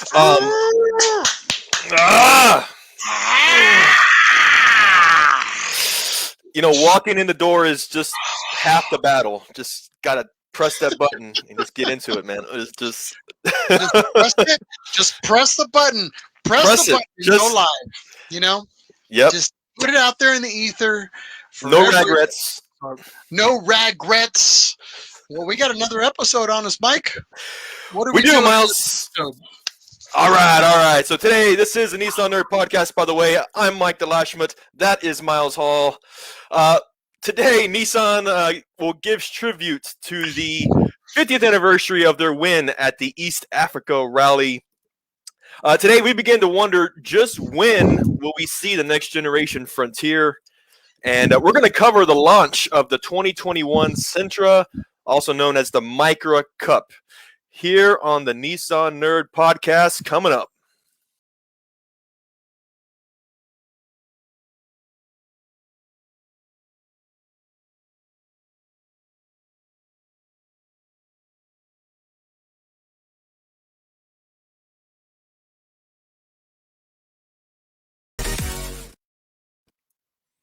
Um, ah! Walking in the door is just half the battle. Just gotta press that button and just get into it, man. It's just Just press it. Just press the button. Press the button and go live. Yep. Just put it out there in the ether. No regrets. No regrets. Well, we got another episode on us, Mike. What are we do, Miles? All right. So today, this is the Nissan Nerd Podcast, by the way. I'm Mike DeLashmutt. That is Miles Hall. Today, Nissan will give tribute to the 50th anniversary of their win at the East Africa Rally. Today, we begin to wonder just when will we see the next generation Frontier. And we're going to cover the launch of the 2021 Sentra, also known as the Micra Cup, here on the Nissan Nerd Podcast coming up.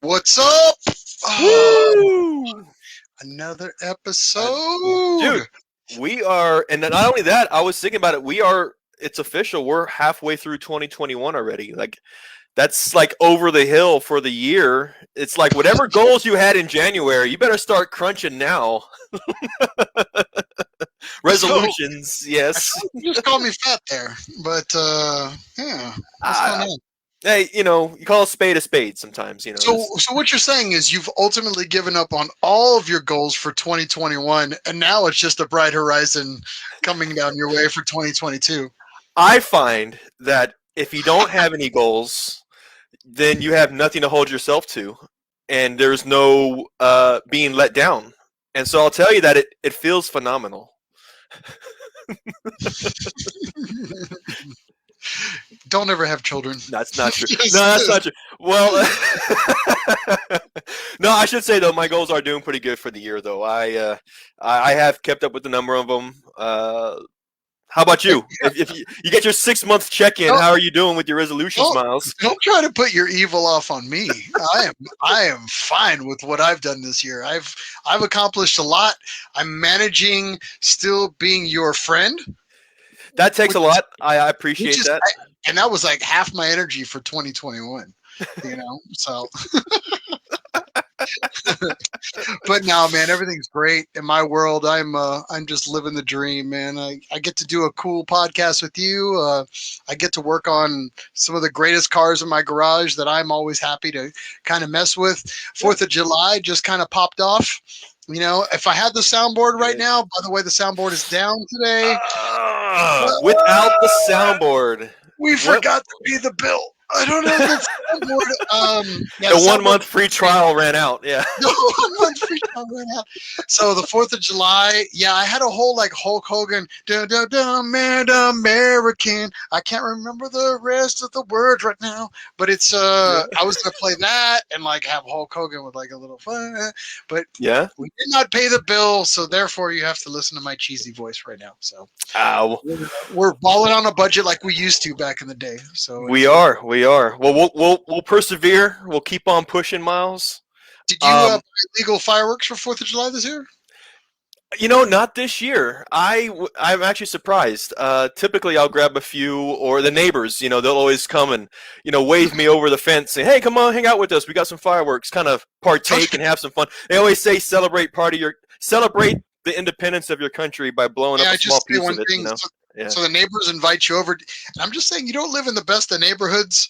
What's up? Another episode. Dude, we are, and not only that, I was thinking about it. It's official. We're halfway through 2021 already. Like, that's like over the hill for the year. It's like whatever goals you had in January, you better start crunching now. Resolutions, yes. You just called me fat there, but yeah. What's going on? Hey, you call a spade sometimes, So what you're saying is you've ultimately given up on all of your goals for 2021, and now it's just a bright horizon coming down your way for 2022. I find that if you don't have any goals, then you have nothing to hold yourself to, and there's no being let down. And so I'll tell you that it feels phenomenal. Don't ever have children. That's not true. No, that's not true. Well, no, I should say though, my goals are doing pretty good for the year. Though I have kept up with the number of them. How about you? If you get your 6-month check-in, how are you doing with your resolutions, Miles? Don't try to put your evil off on me. I am fine with what I've done this year. I've accomplished a lot. I'm managing still being your friend. That takes a lot. I appreciate that. And that was like half my energy for 2021, so. But now, man, everything's great in my world. I'm just living the dream, man. I get to do a cool podcast with you. I get to work on some of the greatest cars in my garage that I'm always happy to kind of mess with. 4th of July just kind of popped off. If I had the soundboard right now, by the way, the soundboard is down today. Without the soundboard. We forgot to pay the bill. I don't know if it's soundboard. The 1 month free trial ran out. Yeah. The 1 month free trial ran out. So the 4th of July, I had a whole like Hulk Hogan, man, American. I can't remember the rest of the words right now, but it's I was gonna play that and like have Hulk Hogan with like a little fun, but we did not pay the bill, so therefore you have to listen to my cheesy voice right now. So we're balling on a budget like we used to back in the day. So we are. Well, we'll persevere. We'll keep on pushing, Miles. Did you buy illegal fireworks for 4th of July this year? Not this year. I'm actually surprised. Typically, I'll grab a few, or the neighbors. They'll always come and wave me over the fence, saying, "Hey, come on, hang out with us. We got some fireworks. Kind of partake and have some fun." They always say, "Celebrate the independence of your country by blowing up a small piece of it." Yeah. So the neighbors invite you over. And I'm just saying, you don't live in the best of neighborhoods.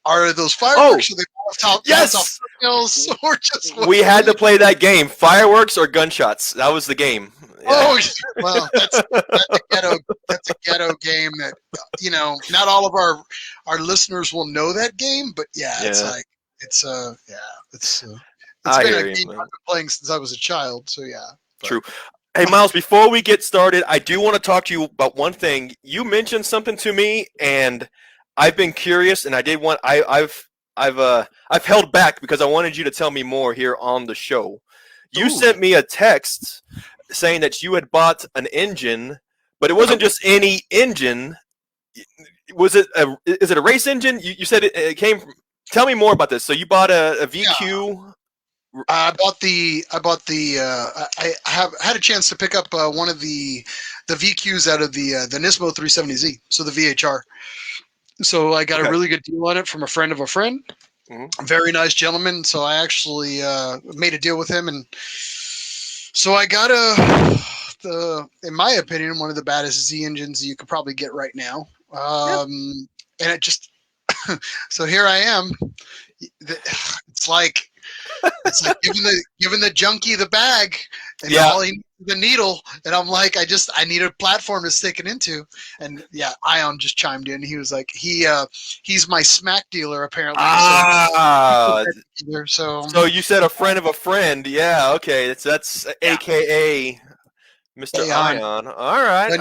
Are those fireworks? Or they yes. Or just we had to play that game. Fireworks or gunshots. That was the game. Yeah. Oh, well, that's a ghetto game that not all of our listeners will know that game, but it's been a game I've been playing since I was a child. So true. Hey, Miles, before we get started, I do want to talk to you about one thing. You mentioned something to me, and I've been curious, and I've held back because I wanted you to tell me more here on the show. You sent me a text saying that you had bought an engine, but it wasn't just any engine. Was it is it a race engine? You said it came from. Tell me more about this. So you bought a VQ. I bought the. I had a chance to pick up one of the VQs out of the Nismo 370Z, so the VHR. So I got a really good deal on it from a friend of a friend. A very nice gentleman. So I actually made a deal with him, and so I got in my opinion, one of the baddest Z engines you could probably get right now. And it just so here I am. It's like giving the junkie the bag, and all he needs is the needle, and I'm like, I need a platform to stick it into. And Ion just chimed in. He was like, he's my smack dealer apparently. So you said a friend of a friend. Yeah, okay. That's AKA Mr. Ion. All right.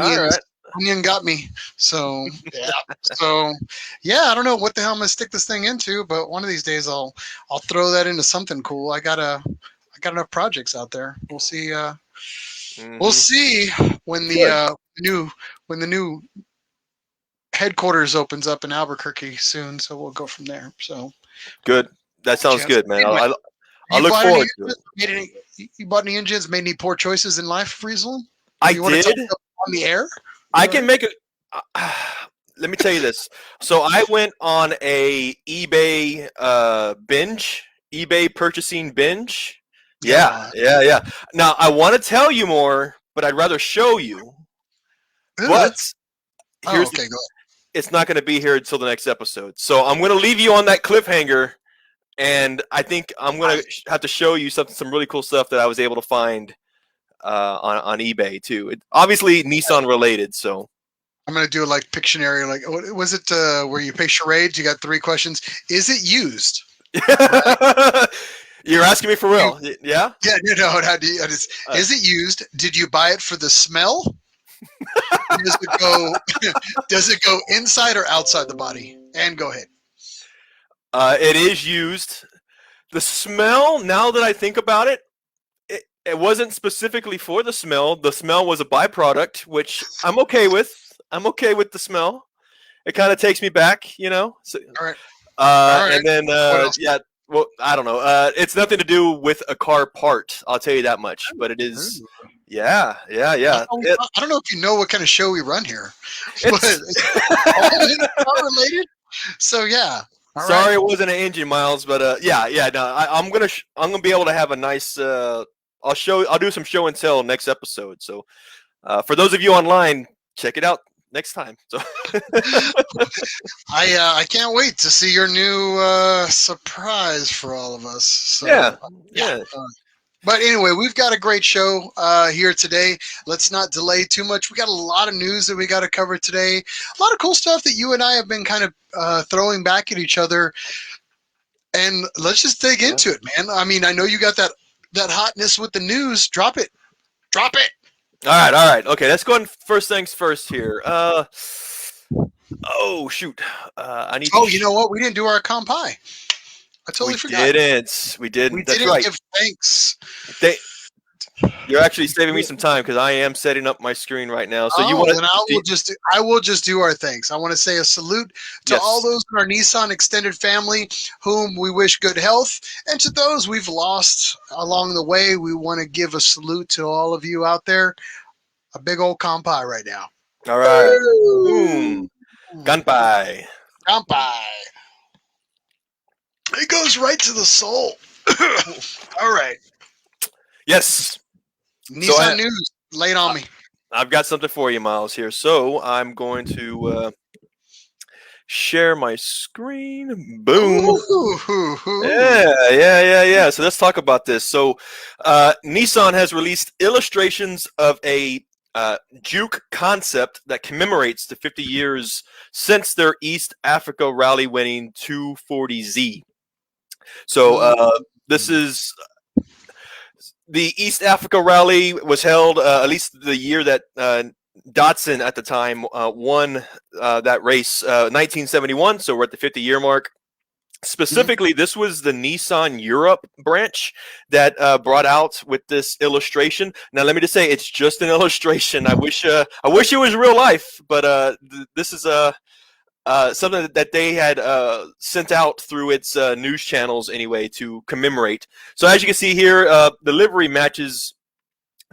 Onion got me. So I don't know what the hell I'm gonna stick this thing into, but one of these days I'll throw that into something cool. I got enough projects out there. We'll see. We'll see when the new headquarters opens up in Albuquerque soon. So we'll go from there. So good. That sounds good, man. Anyway, I look forward to it. You bought any engines? Made any poor choices in life recently? I did. On the air? I can make it. Let me tell you this. So I went on a eBay binge, eBay purchasing binge. Yeah. Now I want to tell you more, but I'd rather show you. But here's go ahead. It's not going to be here until the next episode. So I'm going to leave you on that cliffhanger, and I think I'm going to have to show you some really cool stuff that I was able to find on eBay too. It, obviously Nissan related, so I'm gonna do like Pictionary. Like, what was it where you pay charades? You got 3 questions. Is it used? You're asking me for real? Yeah. Yeah. No. Is it used? Did you buy it for the smell? Does it go inside or outside the body? And go ahead. It is used. The smell. Now that I think about it. It wasn't specifically for the smell. The smell was a byproduct, which I'm okay with. I'm okay with the smell. It kind of takes me back, you know. So, all right. And then, well, I don't know. It's nothing to do with a car part. I'll tell you that much. But it is, yeah. I don't know if you know what kind of show we run here. It's all related. So yeah. Sorry, it wasn't an engine, Miles. But no, I'm gonna be able to have a nice. I'll do some show and tell next episode. So for those of you online, check it out next time. So I can't wait to see your new surprise for all of us. So, yeah. But anyway, we've got a great show here today. Let's not delay too much. We got a lot of news that we got to cover today. A lot of cool stuff that you and I have been kind of throwing back at each other. And let's just dig into it, man. I mean, I know you got that hotness with the news. Drop it. All right. Okay, let's go on first things first here. Oh shoot. I need. Oh, you know what? We didn't do our KANPAI. I totally forgot. We didn't. We That's didn't right. give thanks. You're actually saving me some time because I am setting up my screen right now. So you want to? I will just do our thanks. I want to say a salute to all those in our Nissan extended family, whom we wish good health, and to those we've lost along the way. We want to give a salute to all of you out there. A big old KANPAI right now. All right. Boom. KANPAI. It goes right to the soul. All right. Yes. Nissan news. Lay it on me. I've got something for you, Miles, here. So I'm going to share my screen. Boom. Ooh. Yeah. So let's talk about this. So Nissan has released illustrations of a Juke concept that commemorates the 50 years since their East Africa rally winning 240Z. So this is the East Africa rally was held at least the year that Datsun at the time won that race, 1971. So we're at the 50-year mark. Specifically, this was the Nissan Europe branch that brought out with this illustration. Now, let me just say, it's just an illustration. I wish it was real life, but this is something that they had sent out through its news channels anyway to commemorate. So as you can see here, the livery matches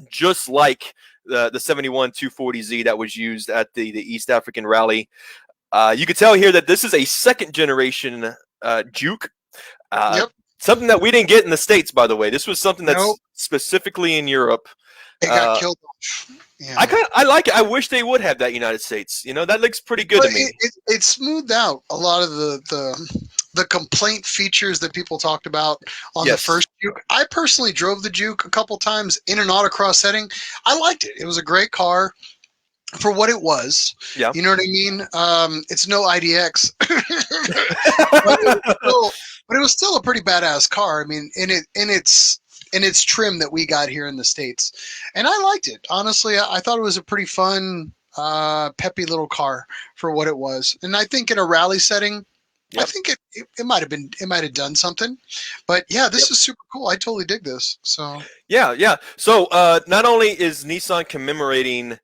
just like the 71 240Z that was used at the East African Rally. You can tell here that this is a second generation Juke. Yep. Something that we didn't get in the States, by the way. This was something that's Nope. specifically in Europe. It got killed off. Yeah. I like it. I wish they would have that United States. You know, that looks pretty good to me. It smoothed out a lot of the complaint features that people talked about on the first Juke. I personally drove the Juke a couple times in an autocross setting. I liked it. It was a great car for what it was. Yeah. You know what I mean? It's no IDX. but it was still a pretty badass car. I mean, in its trim that we got here in the States. And I liked it. Honestly, I thought it was a pretty fun, peppy little car for what it was. And I think in a rally setting, I think it might have done something. But yeah, this is super cool. I totally dig this. So yeah. So not only is Nissan commemorating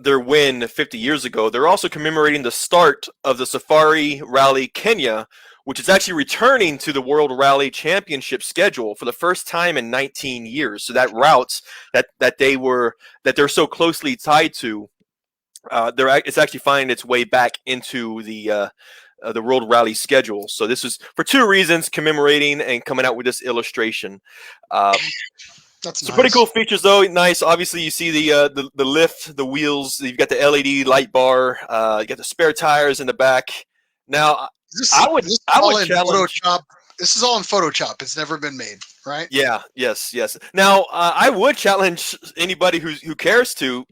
their win 50 years ago, they're also commemorating the start of the Safari Rally Kenya, which is actually returning to the World Rally Championship schedule for the first time in 19 years. So that routes that they're so closely tied to, it's actually finding its way back into the World Rally schedule. So this is for two reasons: commemorating and coming out with this illustration. That's some pretty cool features, though. Nice. Obviously, you see the lift, the wheels. You've got the LED light bar. You got the spare tires in the back. Now, I would challenge. This is all in Photoshop. It's never been made, right? Yeah. Yes. Now, I would challenge anybody who cares to,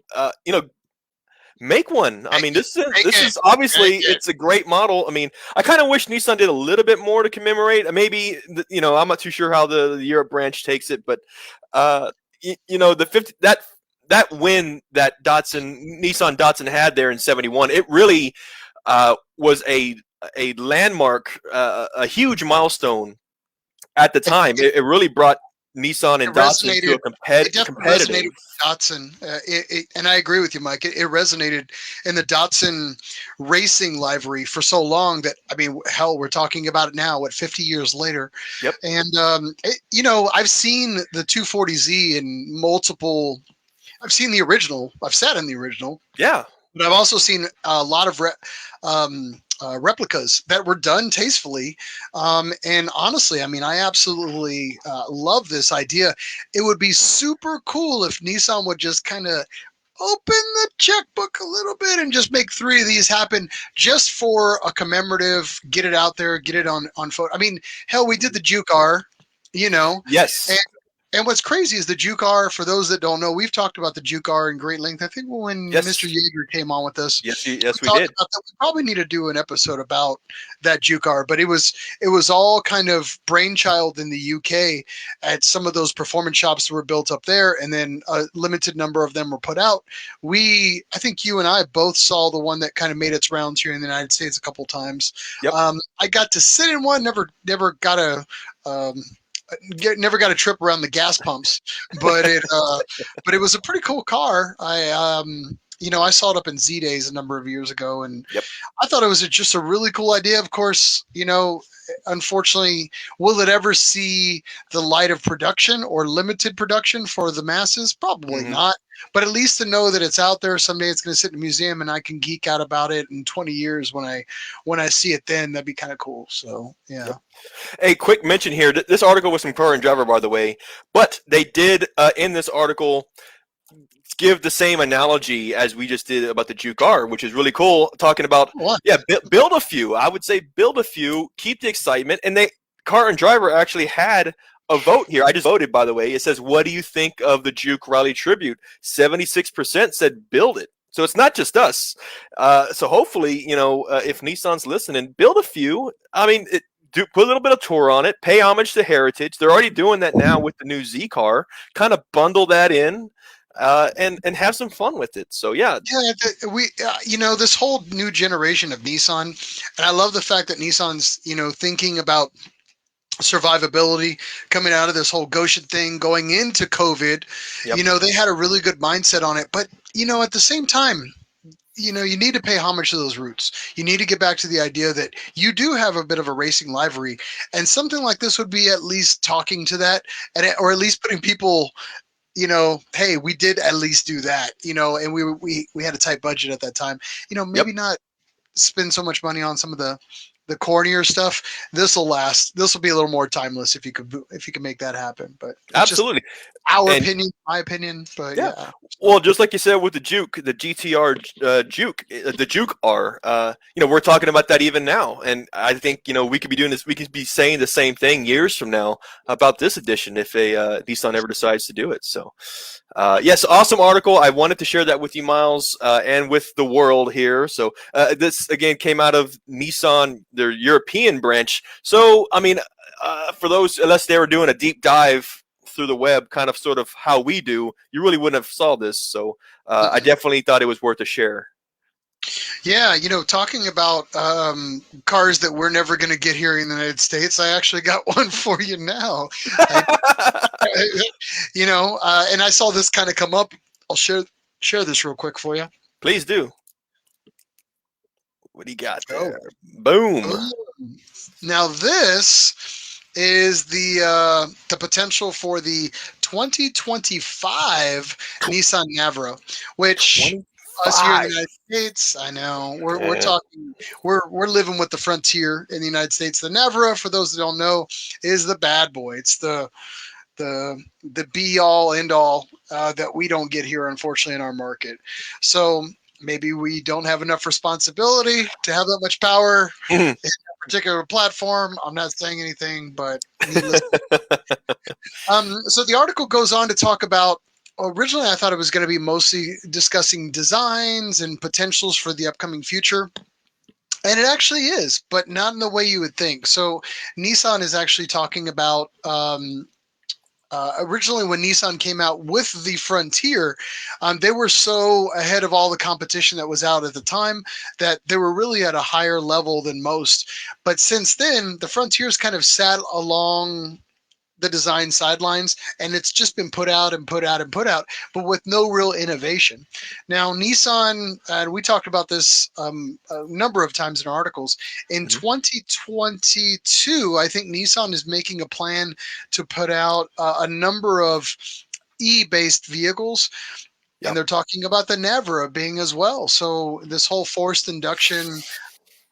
make one. I mean, this is obviously it's a great model. I mean, I kind of wish Nissan did a little bit more to commemorate. Maybe I'm not too sure how the Europe branch takes it, but the 50 that win that Nissan Datsun had there in 71, it really was a landmark, a huge milestone at the time. It really brought Nissan and Datsun to a competitive. Resonated with Datsun, and I agree with you, Mike. It resonated in the Datsun racing livery for so long that, I mean, hell, we're talking about it now, 50 years later. Yep. And I've seen the 240Z in multiple. I've seen the original. I've sat in the original. Yeah. But I've also seen a lot of replicas that were done tastefully. And honestly, I mean, I absolutely love this idea. It would be super cool if Nissan would just kind of open the checkbook a little bit and just make 3 of these happen just for a commemorative, get it out there, get it on photo. I mean, hell, we did the Juke R, Yes. And what's crazy is the Juke R, for those that don't know, we've talked about the Juke R in great length. I think when Mr. Yeager came on with us. Yes, we did. About that. We probably need to do an episode about that Juke R, but it was all kind of brainchild in the UK at some of those performance shops that were built up there, and then a limited number of them were put out. I think you and I both saw the one that kind of made its rounds here in the United States a couple times. Yep. I got to sit in one, never got a never got a trip around the gas pumps, but it was a pretty cool car. I saw it up in Z Days a number of years ago, and I thought it was just a really cool idea. Of course, unfortunately, will it ever see the light of production or limited production for the masses? Probably not. But at least to know that it's out there someday, it's going to sit in a museum and I can geek out about it in 20 years when I see it. Then that'd be kind of cool. So yeah. A quick mention here. This article was from Car and Driver, by the way, but they did in this article give the same analogy as we just did about the Juke R, which is really cool. Talking about build a few. I would say build a few, keep the excitement, and Car and Driver actually had a vote here. I just voted, by the way. It says, what do you think of the Juke Rally Tribute? 76% said build it. So it's not just us. So hopefully, if Nissan's listening, build a few. I mean, put a little bit of tour on it. Pay homage to heritage. They're already doing that now with the new Z car. Kind of bundle that in. and have some fun with it. So yeah. Yeah, this whole new generation of Nissan, and I love the fact that Nissan's, thinking about survivability coming out of this whole Goshen thing, going into COVID. Yep. They had a really good mindset on it, but at the same time, you need to pay homage to those roots. You need to get back to the idea that you do have a bit of a racing livery, and something like this would be at least talking to that, or at least putting people, hey, we did at least do that, and we had a tight budget at that time. Maybe not spend so much money on some of the cornier stuff. This will last. This will be a little more timeless if you could make that happen. But absolutely, our opinion, my opinion. But yeah. Well, just like you said with the Juke, the GTR Juke, the Juke R, we're talking about that even now, and I think we could be doing this. We could be saying the same thing years from now about this edition if a Nissan ever decides to do it. So, yes, awesome article. I wanted to share that with you, Miles, and with the world here. So, this again came out of Nissan, their European branch. So, I mean, for those, unless they were doing a deep dive through the web, kind of sort of how we do, you really wouldn't have saw this. So I definitely thought it was worth a share. Yeah, talking about cars that we're never going to get here in the United States, I actually got one for you now. And I saw this kind of come up. I'll share this real quick for you. Please do. What do you got there? Boom. Now this is the potential for the 2025 Nissan Navara, which us here in the United States, I know we're talking, we're living with the frontier in the United States. The Navara, for those that don't know, is the bad boy. It's the be all end all that we don't get here, unfortunately, in our market. So maybe we don't have enough responsibility to have that much power in a particular platform. I'm not saying anything, but needless. So the article goes on to talk about, originally I thought it was going to be mostly discussing designs and potentials for the upcoming future. And it actually is, but not in the way you would think. So Nissan is actually talking about, originally when Nissan came out with the Frontier, they were so ahead of all the competition that was out at the time that they were really at a higher level than most. But since then, the Frontier's kind of sat along the design sidelines, and it's just been put out and put out and put out, but with no real innovation. Now, Nissan, and we talked about this a number of times in articles, in 2022, I think Nissan is making a plan to put out a number of E-based vehicles, and they're talking about the Navara being as well. So this whole forced induction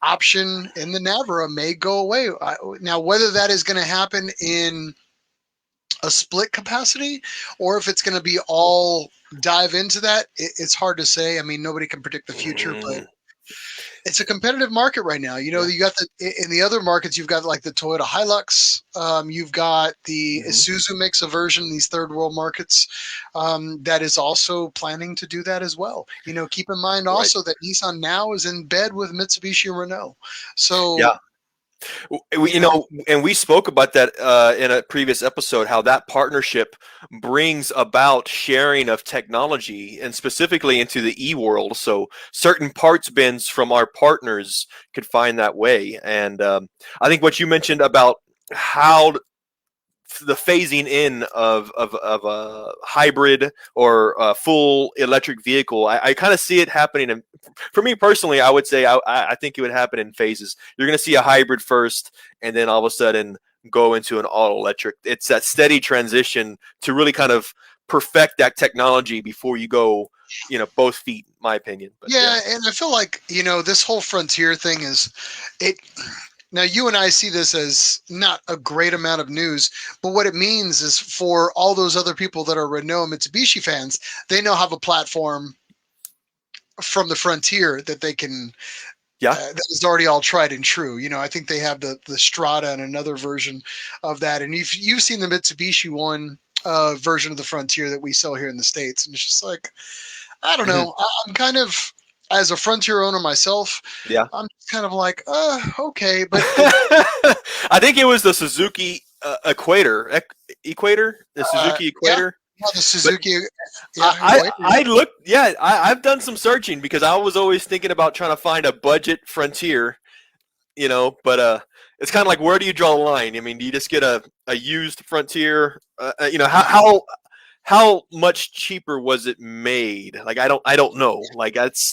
option in the Navara may go away. Now, whether that is going to happen in a split capacity or if it's going to be all dive into that, it's hard to say. I mean, nobody can predict the future, but it's a competitive market right now. You got in the other markets, you've got like the Toyota Hilux, you've got the Isuzu makes a version in these third world markets that is also planning to do that as well. Keep in mind also that Nissan now is in bed with Mitsubishi and Renault. So and we spoke about that in a previous episode, how that partnership brings about sharing of technology and specifically into the e-world. So certain parts bins from our partners could find that way. And I think what you mentioned about how the phasing in of a hybrid or a full electric vehicle, I kind of see it happening. And for me personally, I would say I think it would happen in phases. You're going to see a hybrid first, and then all of a sudden go into an all electric. It's that steady transition to really kind of perfect that technology before you go, both feet, in my opinion. But, and I feel like, this whole Frontier thing is it. Now, you and I see this as not a great amount of news, but what it means is for all those other people that are Renault and Mitsubishi fans, they now have a platform from the Frontier that they can, that is already all tried and true. I think they have the Strata and another version of that. And you've seen the Mitsubishi one version of the Frontier that we sell here in the States. And it's just like, I don't know. I'm kind of, as a Frontier owner myself, I'm just kind of like, okay. But I think it was the Suzuki Equator, the Suzuki Equator. Oh, the Suzuki. I looked. Yeah, I've done some searching because I was always thinking about trying to find a budget Frontier. But it's kind of like, where do you draw the line? I mean, do you just get a used Frontier? How much cheaper was it made? Like, I don't know. Like, that's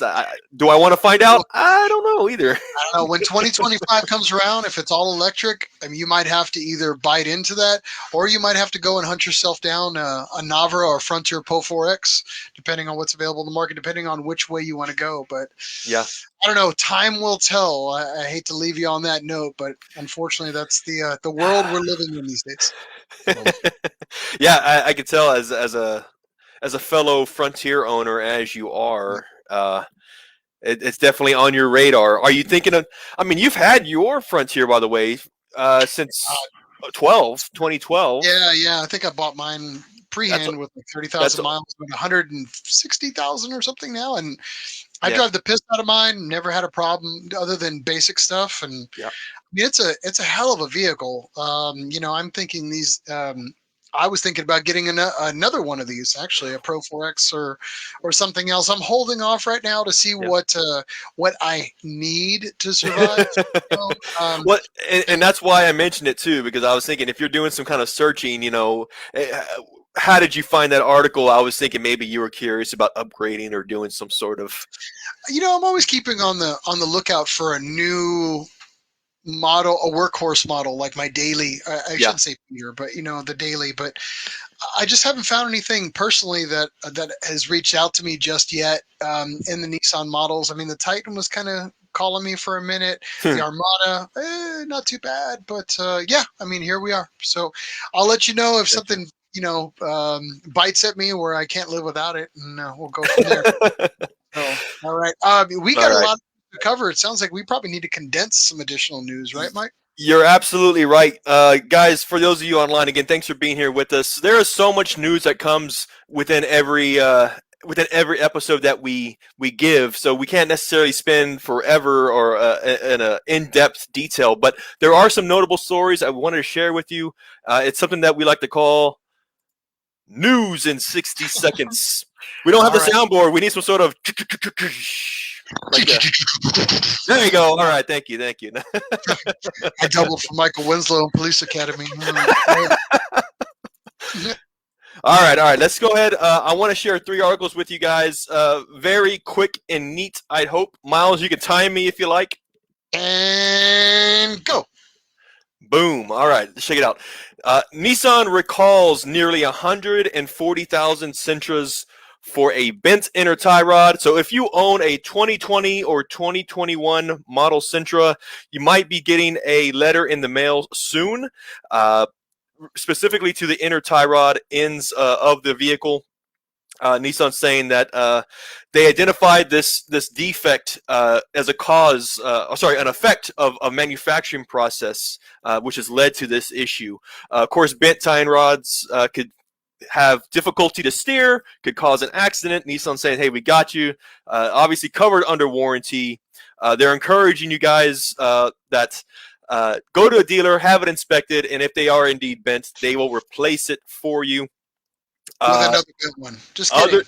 do I want to find out? I don't know either. I don't know. When 2025 comes around, if it's all electric, I mean, you might have to either bite into that, or you might have to go and hunt yourself down a Navara or Frontier Po 4X, depending on what's available in the market, depending on which way you want to go. But yeah, I don't know. Time will tell. I hate to leave you on that note, but unfortunately, that's the world we're living in these days. So. Yeah, I could tell as a fellow Frontier owner, as you are, it's definitely on your radar. Are you thinking of? I mean, you've had your Frontier, by the way, since 2012. Yeah. I think I bought mine pre-hand with like 30,000 miles, but 160,000 or something now, and I drive the piss out of mine. Never had a problem other than basic stuff, and I mean, it's a hell of a vehicle. I'm thinking these. I was thinking about getting another one of these, actually, a Pro 4X or something else. I'm holding off right now to see what I need to survive. And that's why I mentioned it too, because I was thinking, if you're doing some kind of searching, how did you find that article? I was thinking maybe you were curious about upgrading or doing some sort of. I'm always keeping on the lookout for a new model, a workhorse model, like my daily. I shouldn't say Peter, but the daily. But I just haven't found anything personally that has reached out to me just yet in the Nissan models. I mean, the Titan was kind of calling me for a minute. The Armada, not too bad, but I mean, here we are. So I'll let you know if something bites at me where I can't live without it, and we'll go from there. So, all right, we got a lot to cover. It sounds like we probably need to condense some additional news, right, Mike? You're absolutely right. Guys, for those of you online, again, thanks for being here with us. There is so much news that comes within every episode that we give, so we can't necessarily spend forever or in a in-depth detail, but there are some notable stories I wanted to share with you. It's something that we like to call News in 60 Seconds. We don't have the soundboard. We need some sort of... There you go. All right. Thank you. I doubled for Michael Winslow in Police Academy. All right. Let's go ahead. I want to share 3 articles with you guys. Very quick and neat, I hope. Miles, you can time me if you like. And go. Boom. All right. Let's check it out. Nissan recalls nearly 140,000 Sentras for a bent inner tie rod. So if you own a 2020 or 2021 model Sentra, you might be getting a letter in the mail soon, specifically to the inner tie rod ends of the vehicle. Nissan saying that they identified this defect as an effect of a manufacturing process, which has led to this issue. Of course, bent tie rods could have difficulty to steer, could cause an accident. Nissan saying, hey, we got you. Obviously covered under warranty. They're encouraging you guys that go to a dealer, have it inspected, and if they are indeed bent, they will replace it for you. With another good one. Just kidding.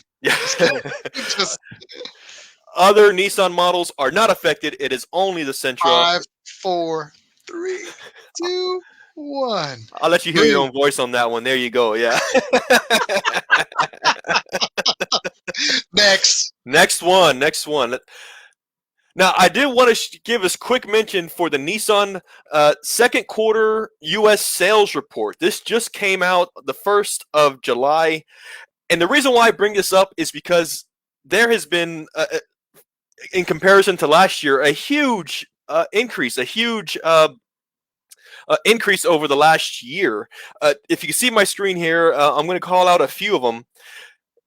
Other Nissan models are not affected. It is only the Sentra. 5, 4, 3, 2, 1. I'll let you hear your own voice on that one. There you go. Yeah. Next one. Now, I did want to give us quick mention for the Nissan second quarter U.S. sales report. This just came out the 1st of July. And the reason why I bring this up is because there has been, in comparison to last year, a huge increase, increase over the last year. If you can see my screen here, I'm going to call out a few of them.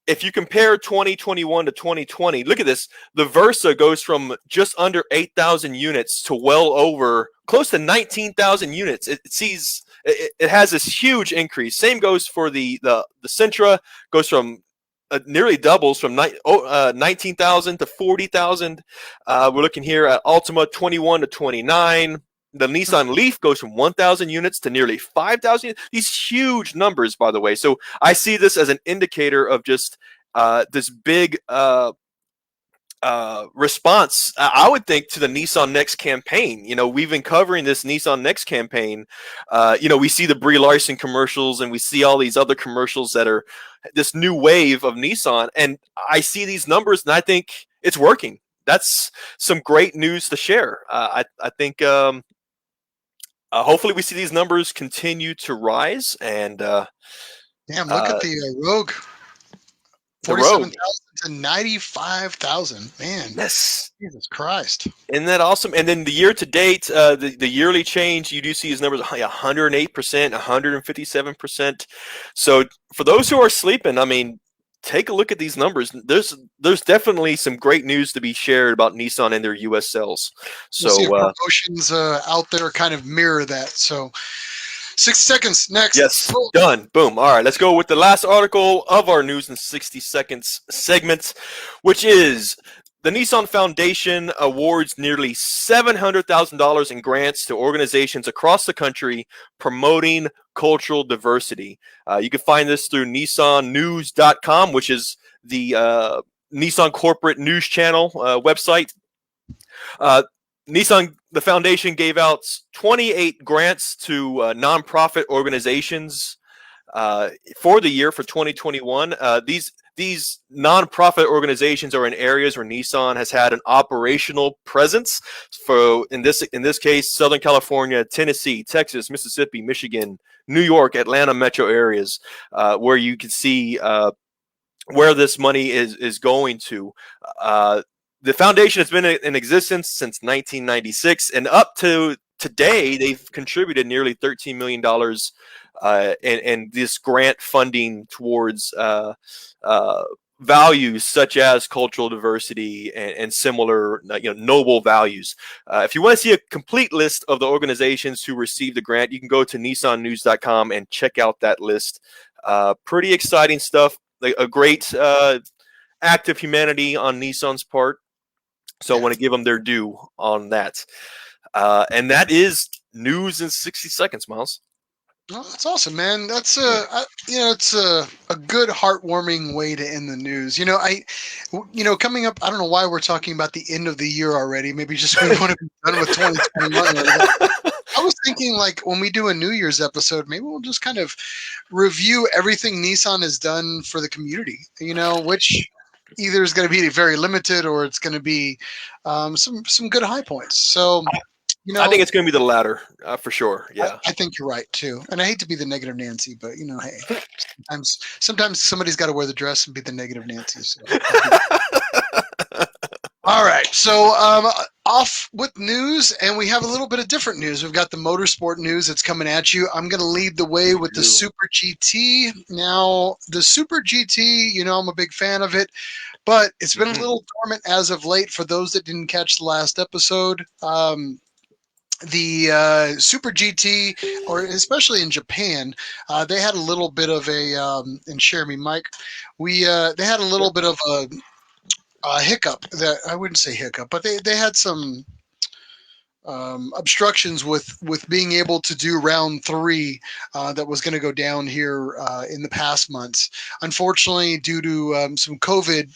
If you compare 2021 to 2020, look at this. The Versa goes from just under 8,000 units to well over close to 19,000 units. It has this huge increase. Same goes for the Sentra, goes from nearly doubles from 19,000 to 40,000. We're looking here at Altima 21 to 29. The Nissan Leaf goes from 1,000 units to nearly 5,000 units. These huge numbers, by the way. So I see this as an indicator of just this big response, I would think, to the Nissan Next campaign. We've been covering this Nissan Next campaign. We see the Brie Larson commercials, and we see all these other commercials that are this new wave of Nissan. And I see these numbers, and I think it's working. That's some great news to share. I think hopefully we see these numbers continue to rise. And damn, look at the Rogue. The Rogue. 47,000 to 95,000. Man, yes, Jesus Christ! Isn't that awesome? And then the year to date, the yearly change, you do see his numbers 108%, 157%. So for those who are sleeping, I mean, take a look at these numbers. There's definitely some great news to be shared about Nissan and their U.S. sales. So we'll see if promotions out there kind of mirror that. So 60 seconds next. Yes, done. Boom. All right, let's go with the last article of our News in 60 Seconds segment, which is the Nissan Foundation awards nearly $700,000 in grants to organizations across the country promoting cultural diversity. You can find this through nissannews.com, which is the Nissan corporate news channel website. The foundation gave out 28 grants to nonprofit organizations for the year for 2021. These nonprofit organizations are in areas where Nissan has had an operational presence. For in this case, Southern California, Tennessee, Texas, Mississippi, Michigan, New York, Atlanta metro areas, where you can see where this money is going to. The foundation has been in existence since 1996, and up to today, they've contributed nearly $13 million in this grant funding towards values such as cultural diversity and similar noble values. If you want to see a complete list of the organizations who received the grant, you can go to nissannews.com and check out that list. Pretty exciting stuff. A great act of humanity on Nissan's part. So I want to give them their due on that. And that is News in 60 Seconds, Miles. Oh, that's awesome, man. That's it's a good, heartwarming way to end the news. Coming up, I don't know why we're talking about the end of the year already. Maybe just we want to be done with 2021. I was thinking, like, when we do a New Year's episode, maybe we'll just kind of review everything Nissan has done for the community. Which either is going to be very limited or it's going to be some good high points. So, I think it's going to be the latter for sure. Yeah, I think you're right too. And I hate to be the negative Nancy, but hey, sometimes somebody's got to wear the dress and be the negative Nancy. So. All right, so off with news, and we have a little bit of different news. We've got the motorsport news that's coming at you. I'm going to lead the way with the Super GT. Now, the Super GT, I'm a big fan of it, but it's been a little dormant as of late. For those that didn't catch the last episode, the Super GT, or especially in Japan, they had a little bit of a, and share me, Mike, they had a little bit of a hiccup. That I wouldn't say hiccup, but they had some obstructions with being able to do round 3 that was going to go down here in the past months. Unfortunately, due to some COVID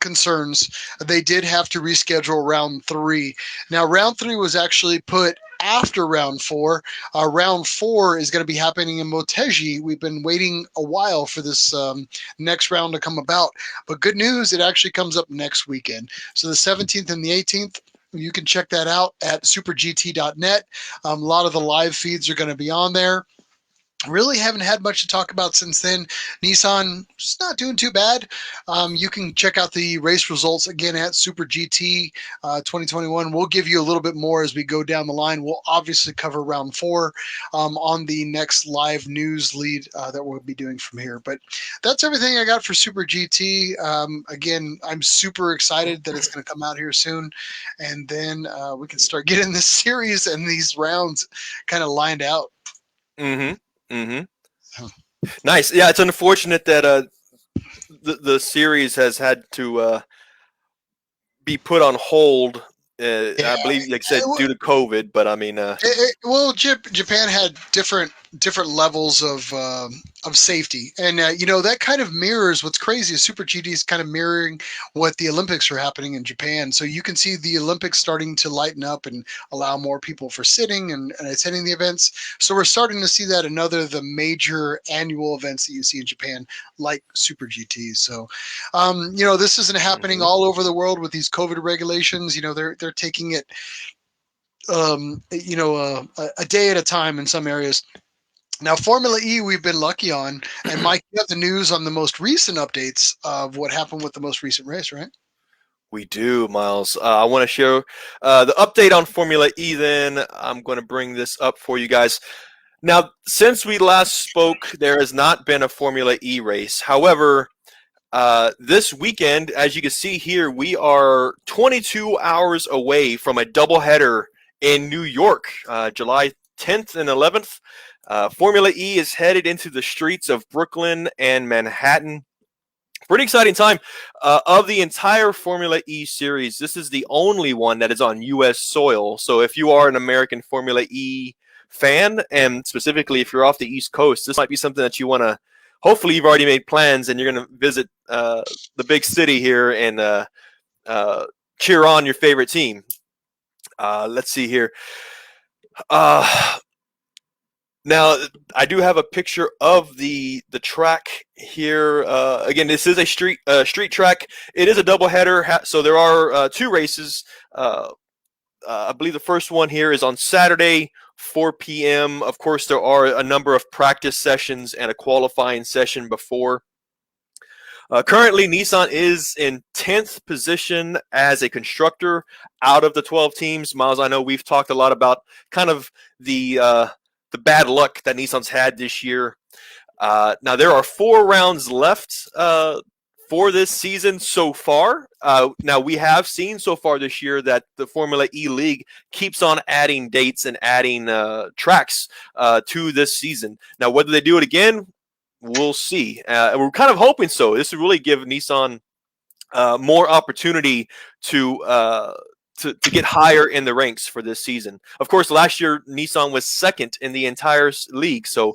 concerns, they did have to reschedule round 3. Now, round 3 was actually put after round 4. Round 4 is going to be happening in Motegi. We've been waiting a while for this next round to come about, but good news, it actually comes up next weekend. So the 17th and the 18th, you can check that out at supergt.net. A lot of the live feeds are going to be on there. Really haven't had much to talk about since then. Nissan is not doing too bad. You can check out the race results again at Super GT 2021. We'll give you a little bit more as we go down the line. We'll obviously cover round 4 on the next live news lead that we'll be doing from here. But that's everything I got for Super GT. Again, I'm super excited that it's going to come out here soon. And then we can start getting this series and these rounds kind of lined out. Mm-hmm. Nice. Yeah, it's unfortunate that the series has had to be put on hold Yeah. I believe, like I said, due to COVID. But I mean, Well, Japan had different levels of safety, and that kind of mirrors what's crazy. Is Super GT is kind of mirroring what the Olympics are happening in Japan. So you can see the Olympics starting to lighten up and allow more people for sitting and attending the events. So we're starting to see that in the major annual events that you see in Japan, like Super GT. So, this isn't happening all over the world with these COVID regulations. They're taking it a day at a time in some areas. Now, Formula E, we've been lucky on. And Mike, you have the news on the most recent updates of what happened with the most recent race, right? we do, Miles. I want to share the update on Formula E. Then I'm going to bring this up for you guys. Now, since we last spoke, there has not been a Formula E race. However, this weekend, as you can see here, we are 22 hours away from a doubleheader in New York, July 10th and 11th. Formula E is headed into the streets of Brooklyn and Manhattan. Pretty exciting time. Of the entire Formula E series, this is the only one that is on U.S. soil. So if you are an American Formula E fan, and specifically if you're off the East Coast, this might be something that you want to, hopefully you've already made plans and you're going to visit the big city here and cheer on your favorite team. Let's see here. Now, I do have a picture of the track here. Again, this is a street track. It is a doubleheader, so there are two races. I believe the first one here is on Saturday, 4 p.m. Of course, there are a number of practice sessions and a qualifying session before. Currently, Nissan is in 10th position as a constructor out of the 12 teams. Miles, I know we've talked a lot about kind of the bad luck that Nissan's had this year. Now, there are 4 rounds left for this season so far. Now, we have seen so far this year that the Formula E League keeps on adding dates and adding tracks to this season. Now, whether they do it again, we'll see. And we're kind of hoping so. This would really give Nissan more opportunity to get higher in the ranks for this season. Of course, last year Nissan was second in the entire league, so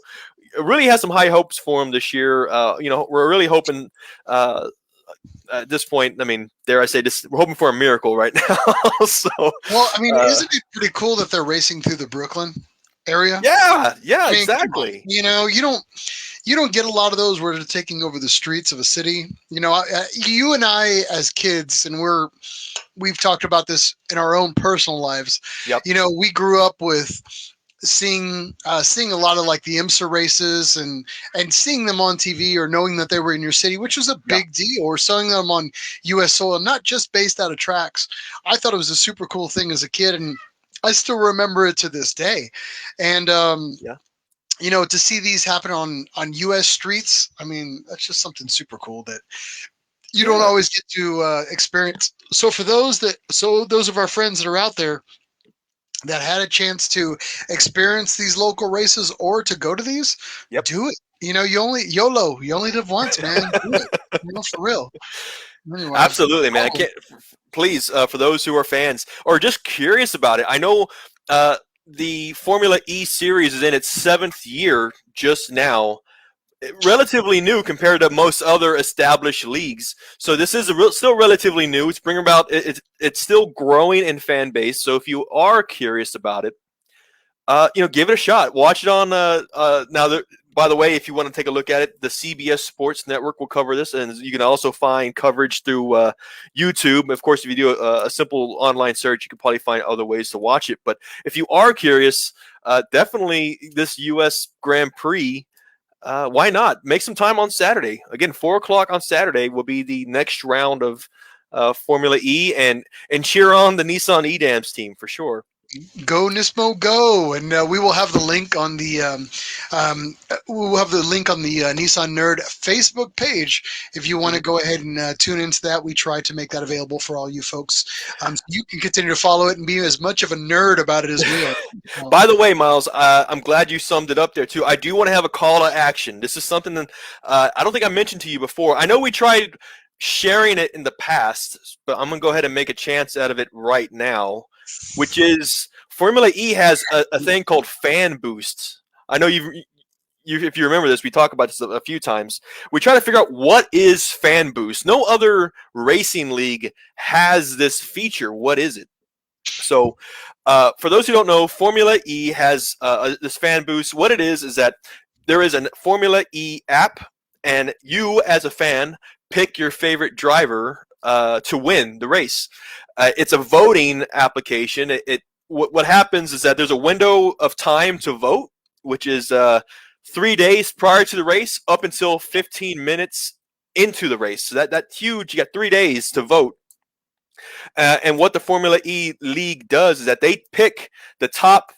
it really has some high hopes for them this year. We're really hoping at this point. I mean, dare I say this? We're hoping for a miracle right now. So, well, I mean, isn't it pretty cool that they're racing through the Brooklyn area? Yeah, I mean, exactly. You don't get a lot of those where they're taking over the streets of a city. You and I as kids, and we've talked about this in our own personal lives. Yep. We grew up with seeing a lot of like the IMSA races and seeing them on TV or knowing that they were in your city, which was a big deal, or seeing them on U.S. soil, not just based out of tracks. I thought it was a super cool thing as a kid, and I still remember it to this day. And to see these happen on U.S. streets, I mean, that's just something super cool that you don't always get to experience. So for those of our friends that are out there that had a chance to experience these local races or to go to these, do it. You only live once, man. Do it. For real. Anyway, absolutely, man. I can't. Please, for those who are fans or just curious about it, I know the Formula E series is in its 7th year just now, relatively new compared to most other established leagues. So this is still relatively new. It's bringing about it's still growing in fan base. So if you are curious about it, give it a shot. Watch it on now. By the way, if you want to take a look at it, the CBS Sports Network will cover this, and you can also find coverage through YouTube. Of course, if you do a simple online search, you can probably find other ways to watch it. But if you are curious, definitely this U.S. Grand Prix, why not? Make some time on Saturday. Again, 4 o'clock on Saturday will be the next round of Formula E, and cheer on the Nissan e.dams team for sure. Go Nismo, go! And we will have the link on the Nissan Nerd Facebook page if you want to go ahead and tune into that. We try to make that available for all you folks. So you can continue to follow it and be as much of a nerd about it as we are. By the way, Miles, I'm glad you summed it up there too. I do want to have a call to action. This is something that I don't think I mentioned to you before. I know we tried sharing it in the past, but I'm gonna go ahead and make a chance out of it right now, which is Formula E has a thing called fan boosts. I know if you remember this, we talked about this a few times. We try to figure out what is fan boost. No other racing league has this feature. What is it? So, for those who don't know, Formula E has this fan boost. What it is that there is a Formula E app, and you, as a fan, pick your favorite driver to win the race. It's a voting application. What happens is that there's a window of time to vote, which is 3 days prior to the race up until 15 minutes into the race. So that's huge. You got 3 days to vote. And what the Formula E League does is that they pick the top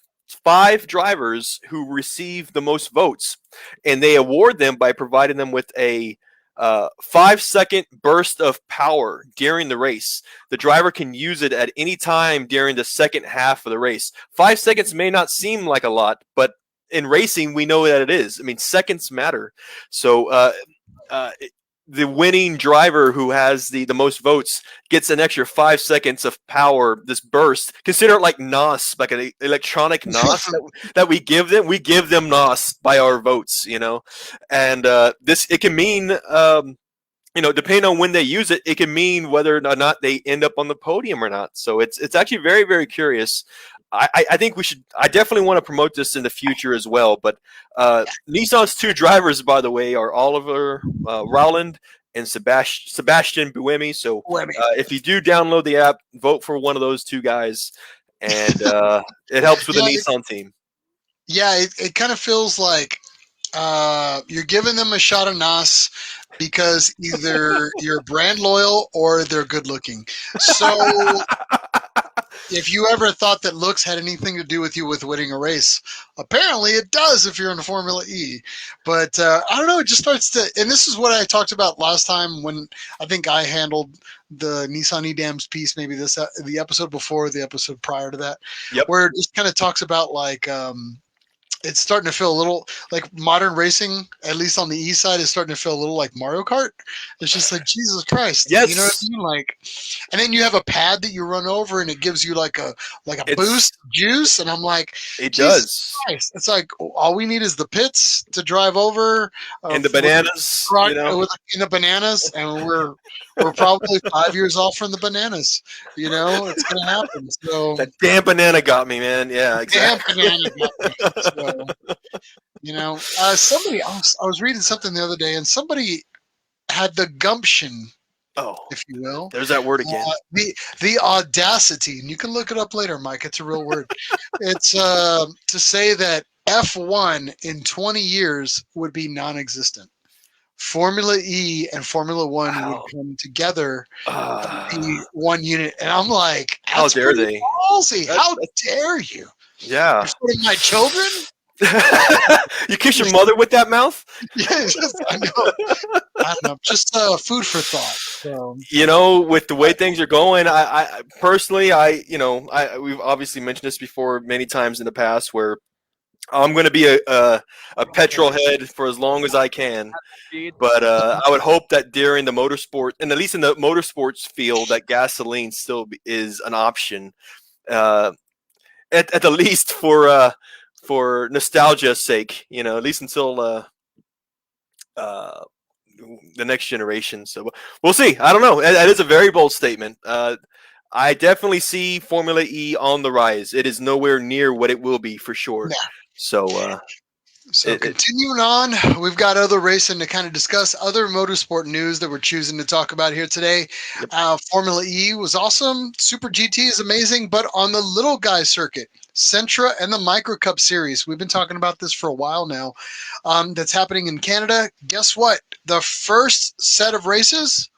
5 drivers who receive the most votes, and they award them by providing them with a 5-second burst of power during the race. The driver can use it at any time during the second half of the race. 5 seconds may not seem like a lot, but in racing, we know that it is. I mean, seconds matter. So the winning driver who has the most votes gets an extra 5 seconds of power, this burst. Consider it like NOS, like an electronic NOS that we give them. We give them NOS by our votes, And it can mean, depending on when they use it, it can mean whether or not they end up on the podium or not. So it's actually very, very curious. I think I definitely want to promote this in the future as well. But Nissan's 2 drivers, by the way, are Oliver Rowland and Sebastian Buemi. So if you do download the app, vote for one of those 2 guys, and it helps with the Nissan team. Yeah, it kind of feels like you're giving them a shot of NOS because either you're brand loyal or they're good looking. So if you ever thought that looks had anything to do with you with winning a race, apparently it does if you're in Formula E. But I don't know, it just starts to, and this is what I talked about last time when I think I handled the Nissan e.dams piece, maybe the episode before, the episode prior to that, where it just kind of talks about like, it's starting to feel a little like modern racing, at least on the east side, is starting to feel a little like Mario Kart. It's just like, Jesus Christ. Yes. You know what I mean? Like, and then you have a pad that you run over and it gives you like a boost juice. And I'm like, it Jesus does. Christ. It's like, all we need is the pits to drive over. And the bananas. In the bananas. And we're probably 5 years off from the bananas. It's going to happen. So that damn banana got me, man. Yeah, exactly. Damn banana got me. So, somebody else, I was reading something the other day, and somebody had the gumption, if you will. There's that word again. The audacity, and you can look it up later, Mike. It's a real word. It's to say that F1 in 20 years would be non-existent. Formula E and Formula One would come together to be one unit, and I'm like, how dare they? Ballsy. How dare you? Yeah. You're sort of my children? You kiss your mother with that mouth? Yeah, I don't know. Just food for thought. So. With the way things are going, I personally, we've obviously mentioned this before many times in the past, where I'm going to be a petrol head for as long as I can. But I would hope that during the motorsport, and at least in the motorsports field, that gasoline still is an option. At the least for nostalgia's sake, at least until the next generation. So we'll see. I don't know. That is a very bold statement. I definitely see Formula E on the rise. It is nowhere near what it will be for sure. Yeah. So continuing on, we've got other racing to kind of discuss, other motorsport news that we're choosing to talk about here today. Yep. Formula E was awesome. Super GT is amazing, but on the little guy circuit, Sentra and the Micra Cup Series, we've been talking about this for a while now. That's happening in Canada. Guess what? The first set of races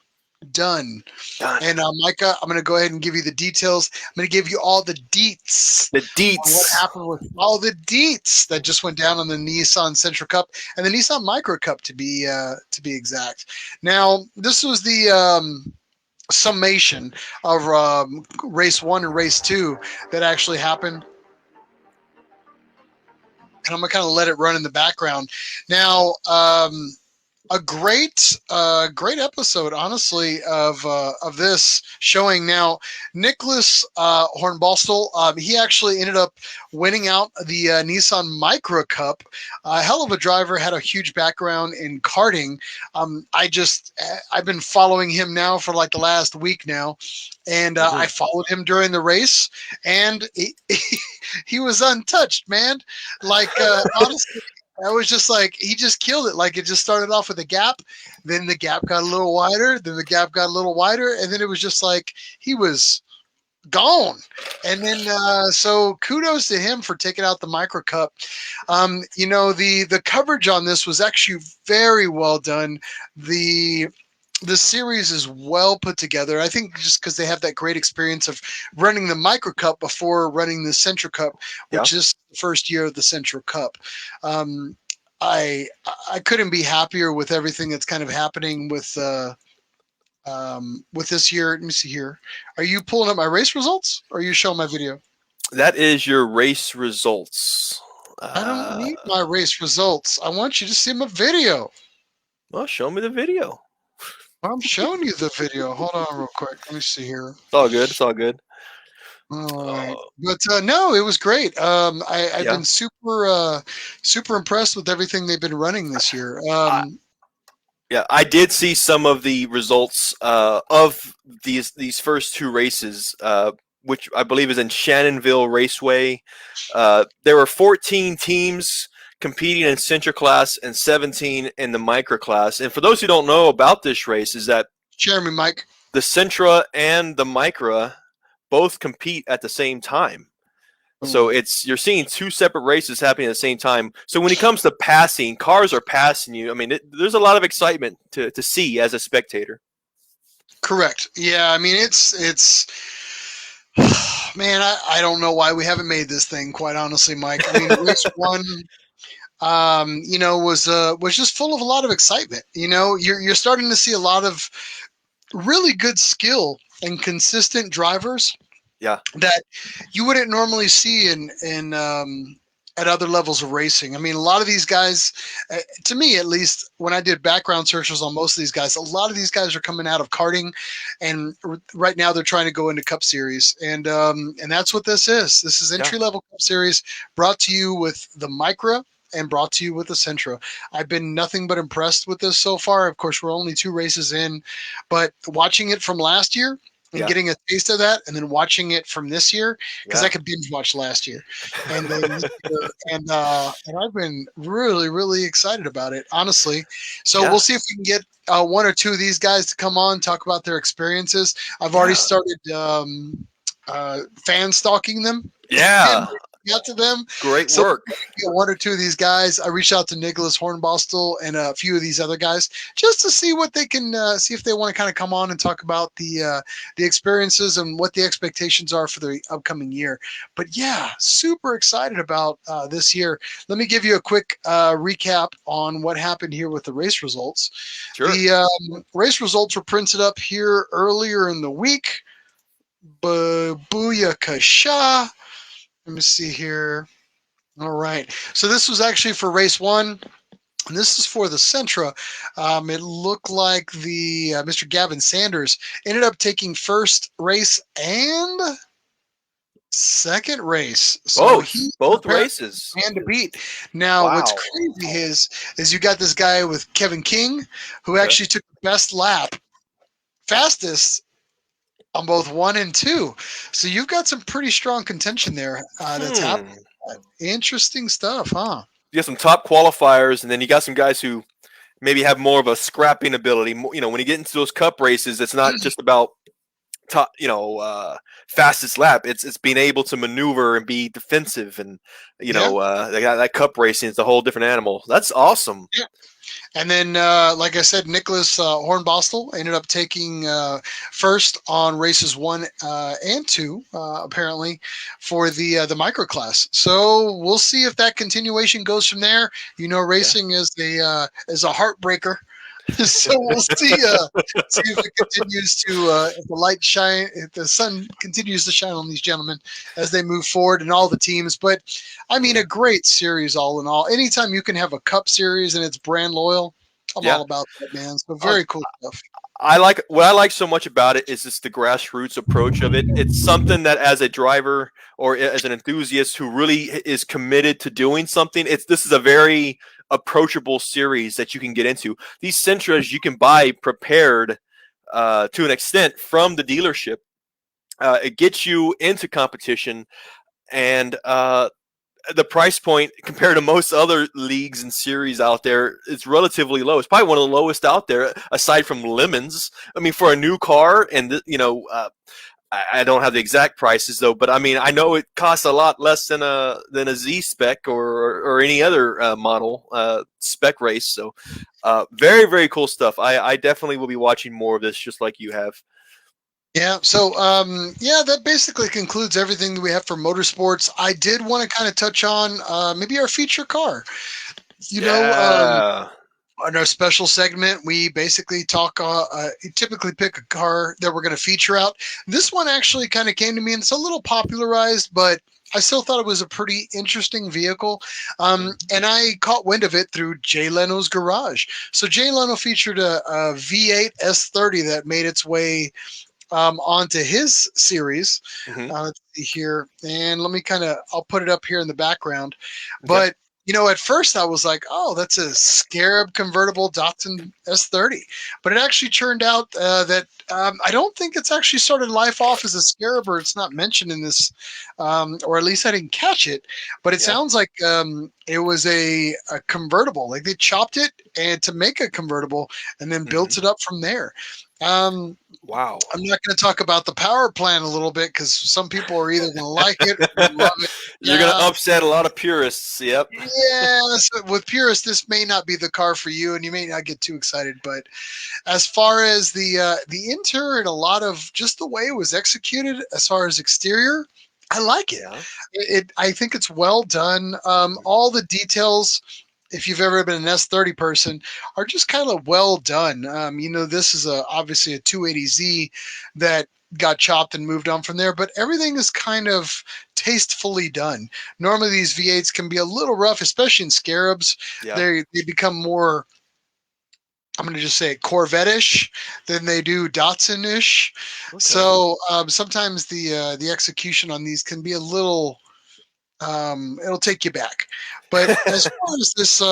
done. And Micah, I'm going to go ahead and give you the details. I'm going to give you all the deets. The deets. What happened with all the deets that just went down on the Nissan Sentra Cup and the Nissan Micra Cup to be exact. Now, this was the summation of race 1 and race 2 that actually happened. And I'm going to kind of let it run in the background. Now, a great episode, honestly, of this showing. Now, Nicholas Hornbostel, he actually ended up winning out the Nissan Micra Cup. A hell of a driver, had a huge background in karting. I've been following him now for like the last week now, and I followed him during the race, and he was untouched, man. Like honestly. I was just like, he just killed it. Like it just started off with a gap, then the gap got a little wider, then the gap got a little wider, and then it was just like he was gone. And then so kudos to him for taking out the Micro Cup. The coverage on this was actually very well done. The series is well put together. I think just because they have that great experience of running the Micro Cup before running the Sentra Cup, which is the first year of the Sentra Cup. I couldn't be happier with everything that's kind of happening with this year. Let me see here. Are you pulling up my race results, or are you showing my video? That is your race results. I don't need my race results. I want you to see my video. Well, show me the video. I'm showing you the video. Hold on real quick. Let me see here. It's all good. It's all good. All right. But no, it was great. I've been super impressed with everything they've been running this year. Yeah, I did see some of the results of these first two races, which I believe is in Shannonville Raceway. There were 14 teams competing in Sentra class and 17 in the Micra class. And for those who don't know about this race, is that Jeremy, Mike, the Sentra and the Micra both compete at the same time. So you're seeing two separate races happening at the same time. So when it comes to passing, cars are passing you. I mean, there's a lot of excitement to see as a spectator. Correct. Yeah, I mean it's man, I don't know why we haven't made this thing, quite honestly, Mike. I mean, race one was just full of a lot of excitement. You're starting to see a lot of really good skill and consistent drivers. Yeah. That you wouldn't normally see in at other levels of racing. I mean, a lot of these guys, to me at least, when I did background searches on most of these guys, a lot of these guys are coming out of karting, and right now they're trying to go into Cup Series, and that's what this is. This is entry level Cup Series, brought to you with the Micra and brought to you with the Sentra. I've been nothing but impressed with this so far. Of course, we're only 2 races in, but watching it from last year and getting a taste of that, and then watching it from this year, because I could binge watch last year, and then and I've been really, really excited about it, honestly. So we'll see if we can get 1 or 2 of these guys to come on, talk about their experiences. I've already started fan stalking them. Yeah. Got to them. Great work. 1 or 2 of these guys. I reached out to Nicholas Hornbostel and a few of these other guys just to see what they can see if they want to kind of come on and talk about the experiences and what the expectations are for the upcoming year. But yeah, super excited about this year. Let me give you a quick recap on what happened here with the race results. Sure. The race results were printed up here earlier in the week. Booyakasha. Let me see here. All right. So this was actually for race 1. And this is for the Sentra. It looked like the Mr. Gavin Sanders ended up taking first race and second race. So both races. And to beat. Now, what's crazy is you got this guy with Kevin King, who actually took the best lap, fastest on both 1 and 2. So you've got some pretty strong contention there that's happening. Interesting stuff, huh? You got some top qualifiers, and then you got some guys who maybe have more of a scrapping ability. When you get into those Cup races, it's not just about top, fastest lap. It's being able to maneuver and be defensive, and that Cup racing is a whole different animal. That's awesome. Yeah. And then, like I said, Nicholas Hornbostel ended up taking first on races 1 and 2, apparently, for the Micro class. So we'll see if that continuation goes from there. Racing is a heartbreaker. So we'll see if it continues to if the light shine, if the sun continues to shine on these gentlemen as they move forward, and all the teams. But I mean, a great series all in all. Anytime you can have a Cup series and it's brand loyal, I'm Yeah. all about that, man. So very cool stuff. What I like so much about it is just the grassroots approach of it. It's something that as a driver or as an enthusiast who really is committed to doing something, this is a very approachable series that you can get into. These Sentras you can buy prepared to an extent from the dealership. It gets you into competition, and the price point compared to most other leagues and series out there is relatively low. It's probably one of the lowest out there, aside from Lemons. I mean, for a new car, and I don't have the exact prices though, but I mean, I know it costs a lot less than a Z spec or any other model spec race. So, very very cool stuff. I definitely will be watching more of this, just like you have. Yeah. So, yeah, that basically concludes everything that we have for motorsports. I did want to kind of touch on maybe our feature car. You know, Yeah. on our special segment, we basically talk, typically pick a car that we're going to feature out. This one actually kind of came to me, and it's a little popularized, but I still thought it was a pretty interesting vehicle. And I caught wind of it through Jay Leno's Garage. So Jay Leno featured a V8 S30 that made its way onto his series. Mm-hmm. Let's see here, and I'll put it up here in the background. Okay. But at first I was like, oh, that's a Scarab convertible Datsun S30. But it actually turned out that I don't think it's actually started life off as a Scarab, or it's not mentioned in this, or at least I didn't catch it. But it sounds like it was a convertible. Like they chopped it and to make a convertible and then built it up from there. Wow. I'm not going to talk about the power plant a little bit because some people are either going to like it or love it. You're going to upset a lot of purists. Yep. Yes, with purists, this may not be the car for you, and you may not get too excited. But as far as the interior and a lot of just the way it was executed, as far as exterior, I like it. Yeah. I think it's well done. All the details, if you've ever been an S30 person, are just kind of well done. This is obviously a 280Z that got chopped and moved on from there, but everything is kind of tastefully done. Normally these V8s can be a little rough, especially in Scarabs. Yeah. They become more, I'm going to just say Corvette-ish than they do Datsun-ish. Okay. So sometimes the execution on these can be a little, it'll take you back. But as far as this,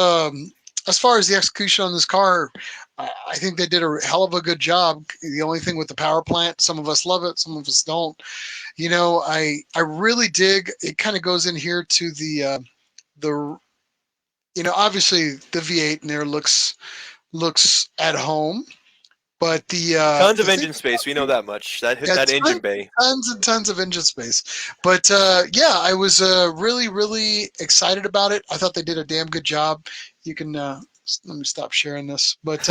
as far as the execution on this car, I think they did a hell of a good job. The only thing with the power plant, some of us love it, some of us don't. I really dig. It kind of goes in here to the obviously the V8 in there looks at home. But tons of engine space. We know that much. That engine bay. Tons and tons of engine space. But yeah, I was really, really excited about it. I thought they did a damn good job. You can let me stop sharing this. But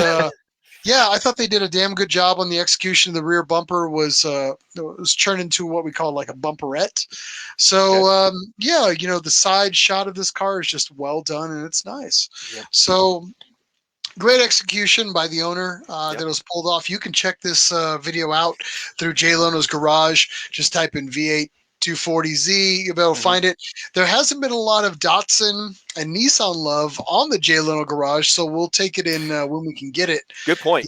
yeah, I thought they did a damn good job on the execution. The rear bumper was turned into what we call like a bumperette. So yeah, the side shot of this car is just well done and it's nice. Yep. So great execution by the owner that was pulled off. You can check this video out through Jay Leno's Garage. Just type in V8 240Z. You'll be able to find it. There hasn't been a lot of Datsun and Nissan love on the Jay Leno Garage, so we'll take it in when we can get it. Good point.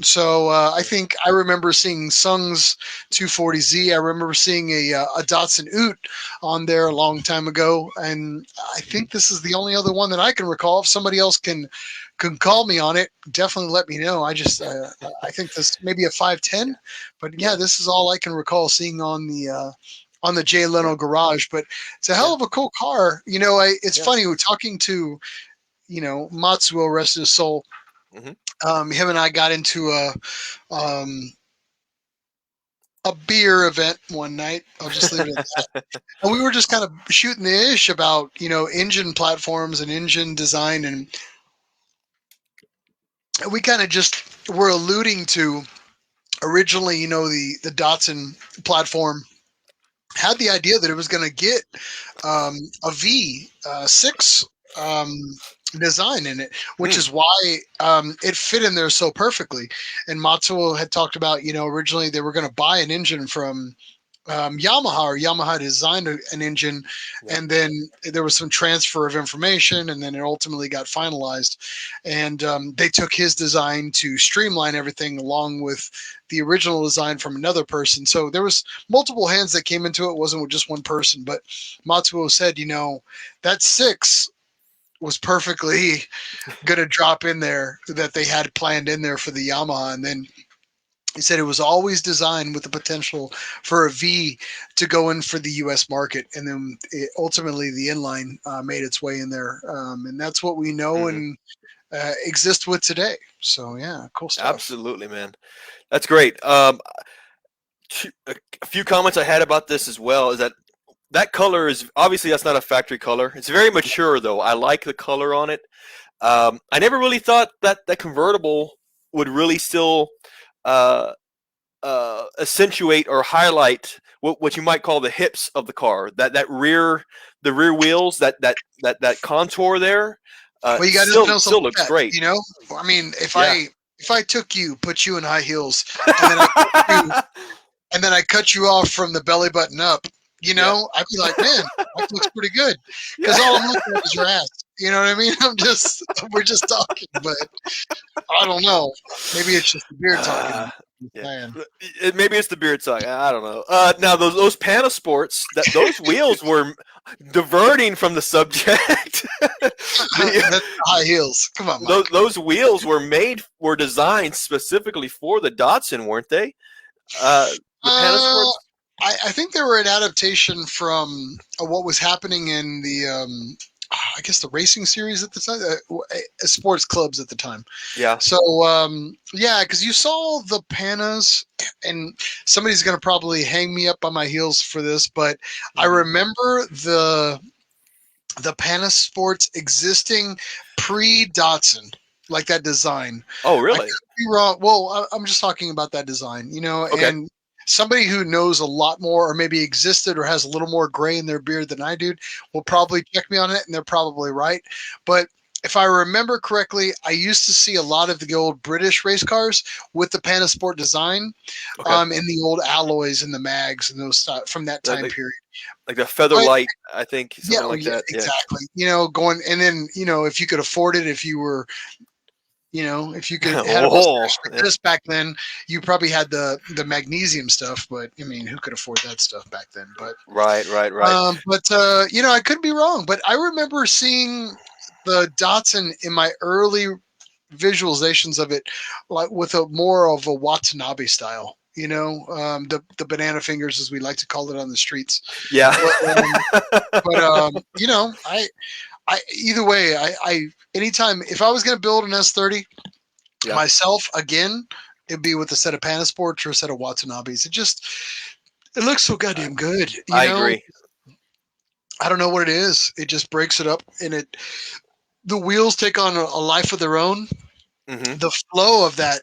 So I think I remember seeing Sung's 240Z. I remember seeing a Datsun Ute on there a long time ago, and I think this is the only other one that I can recall. If somebody else can call me on it, definitely let me know. I just I think this maybe a 510, but yeah, this is all I can recall seeing on the Jay Leno Garage. But it's a hell of a cool car. It's funny, we're talking to Matsuo, rest his soul. Him and I got into a beer event one night. I'll just leave it at that. And we were just kind of shooting the ish about engine platforms and engine design, and we kind of just were alluding to originally, the Datsun platform had the idea that it was going to get a V6 design in it, which is why it fit in there so perfectly. And Matsuo had talked about, originally they were going to buy an engine from Yamaha designed an engine, Yeah. and then there was some transfer of information, and then it ultimately got finalized. And they took his design to streamline everything, along with the original design from another person. So there was multiple hands that came into it. It wasn't just one person. But Matsuo said, that six was perfectly going to drop in there that they had planned in there for the Yamaha, and then he said it was always designed with the potential for a V to go in for the U.S. market, and then ultimately the inline made its way in there, and that's what we know Mhm. and exist with today. So yeah, cool stuff. Absolutely, man. That's great. A few comments I had about this as well is that color is obviously that's not a factory color. It's very mature though. I like the color on it. I never really thought that convertible would really still uh, accentuate or highlight what you might call the hips of the car. The rear wheels, that contour there, Well, you got to know still something looks like that, great. I mean, Yeah. if I took you, put you in high heels, and then I cut you, and then I cut you off from the belly button up, Yeah. I'd be like, man, that looks pretty good. Because all I'm Yeah. looking at is your ass. You know what I mean? We're just talking, but I don't know. Maybe it's just the beard talking. Uh, yeah. Man. Maybe it's the beard side. I don't know. Now those Panasports, those wheels were diverting from the subject. That's high heels. Come on, Mike. Those wheels were designed specifically for the Datsun, weren't they? The Uh, Panasports. I think they were an adaptation from what was happening in the, I guess the racing series at the time, sports clubs at the time. Yeah. So yeah, because you saw the Panas, and somebody's gonna probably hang me up by my heels for this, but I Mhm. remember the Panasports existing pre Datsun, like that design. Oh, I really? could be wrong. Well, I'm just talking about that design, Okay. and somebody who knows a lot more, or maybe existed, or has a little more gray in their beard than I do, will probably check me on it, and they're probably right. But if I remember correctly, I used to see a lot of the old British race cars with the Panasport design, Okay. in the old alloys and the mags and those stuff from that time Like, period. like the feather But light, I think, yeah, something oh, like yeah, that. Yeah. exactly. Going, and then if you could afford it, if you were, if you could had a Oh, mustache like yeah. this back then, you probably had the magnesium stuff. But I mean, who could afford that stuff back then? Right, right, right. I could be wrong. But I remember seeing the Datsun in my early visualizations of it, like with a more of a Watanabe style. The banana fingers, as we like to call it on the streets. Yeah. But I either way, I anytime if I was going to build an S30 Yeah. myself again, it'd be with a set of Panasports or a set of Watanabes. It looks so goddamn good. I agree. I don't know what it is. It just breaks it up, and the wheels take on a life of their own. Hmm. The flow of that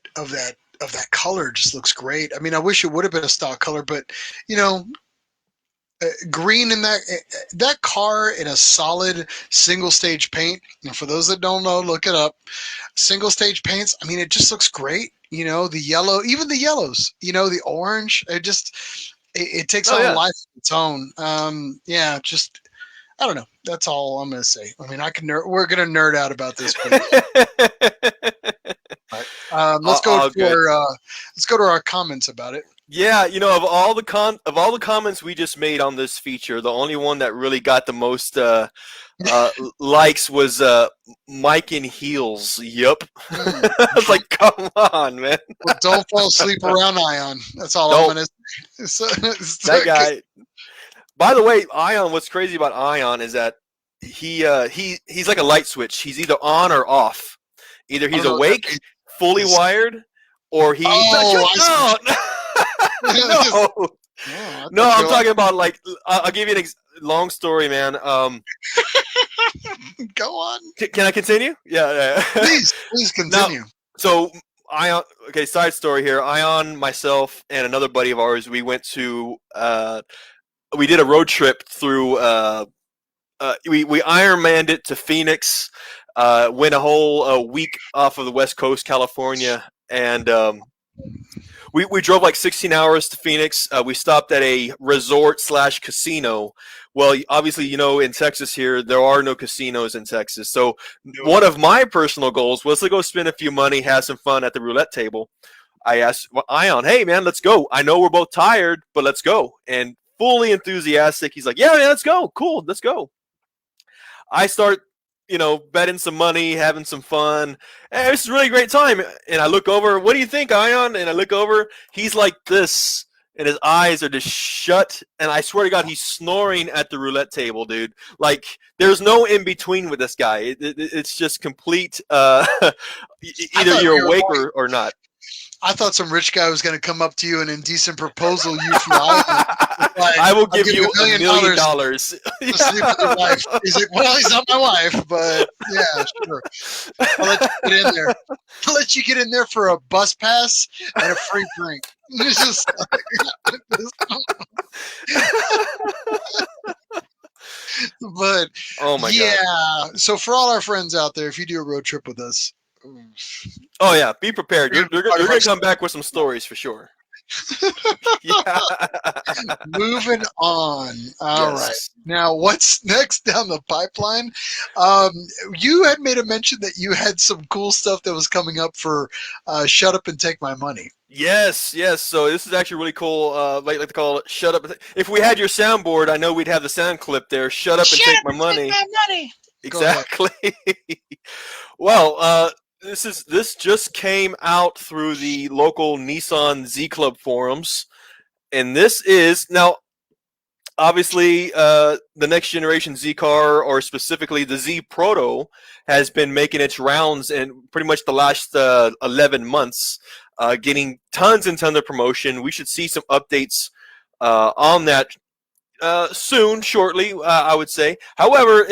color just looks great. I mean, I wish it would have been a stock color, but you know, green in that car in a solid single stage paint. And for those that don't know, look it up. Single stage paints. I mean, it just looks great. The yellow, even the yellows. The orange. It takes Oh on a yeah. life of its own. Yeah, just I don't know. That's all I'm gonna say. I mean, we're gonna nerd out about this, but let's go All to good. our comments about it. Yeah, of all the comments we just made on this feature, the only one that really got the most likes was Mike in heels. Yep. Hmm. I was like, come on, man. Well, don't fall asleep around Ion. That's all I'm Don't gonna say. that guy. By the way, Ion. What's crazy about Ion is that he's like a light switch. He's either on or off. Either I he's don't know what that awake, fully means. wired, or he Oh, shut I see. down. Just, No, oh, I no, thought you I'm were like, talking about like I'll give you an long story, man. go on. Can I continue? Yeah, yeah. Please Now, continue. so Ion. Okay, side story here. Ion, myself, and another buddy of ours. We did a road trip through. We Ironmanned it to Phoenix. Went a whole week off of the West Coast, California, and We drove like 16 hours to Phoenix. We stopped at a resort/casino. Well, obviously, you know, in Texas here, there are no casinos in Texas. So one of my personal goals was to go spend a few money, have some fun at the roulette table. I asked Ion, hey, man, let's go. I know we're both tired, but let's go. And fully enthusiastic, he's like, yeah, man, let's go. Cool, let's go. I start, you know, betting some money, having some fun. And it's a really great time. And I look over, what do you think, Ion? And I look over, he's like this, and his eyes are just shut. And I swear to God, he's snoring at the roulette table, dude. Like, there's no in between with this guy. It's just complete. Either you're awake or not. I thought some rich guy was going to come up to you and indecent proposal you from Ireland. Like, I will give you $1 $1 million. To sleep with your wife. He's like, well, he's not my wife, but yeah, sure. I'll let you get in there. I'll let you get in there for a bus pass and a free drink. It's just but oh my God. So for all our friends out there, if you do a road trip with us, oh yeah, be prepared. You're going to come back with some stories for sure. Yeah. Moving on. All right. Now, what's next down the pipeline? You had made a mention that you had some cool stuff that was coming up for Shut Up and Take My Money. Yes. So this is actually really cool. Like to call it "Shut Up." If we had your soundboard, I know we'd have the sound clip there. Shut up and take my money. Exactly. Well, this just came out through the local Nissan Z Club forums, and this is now obviously the next generation Z car, or specifically the Z Proto, has been making its rounds in pretty much the last 11 months, getting tons and tons of promotion. We should see some updates on that soon, shortly, I would say. However,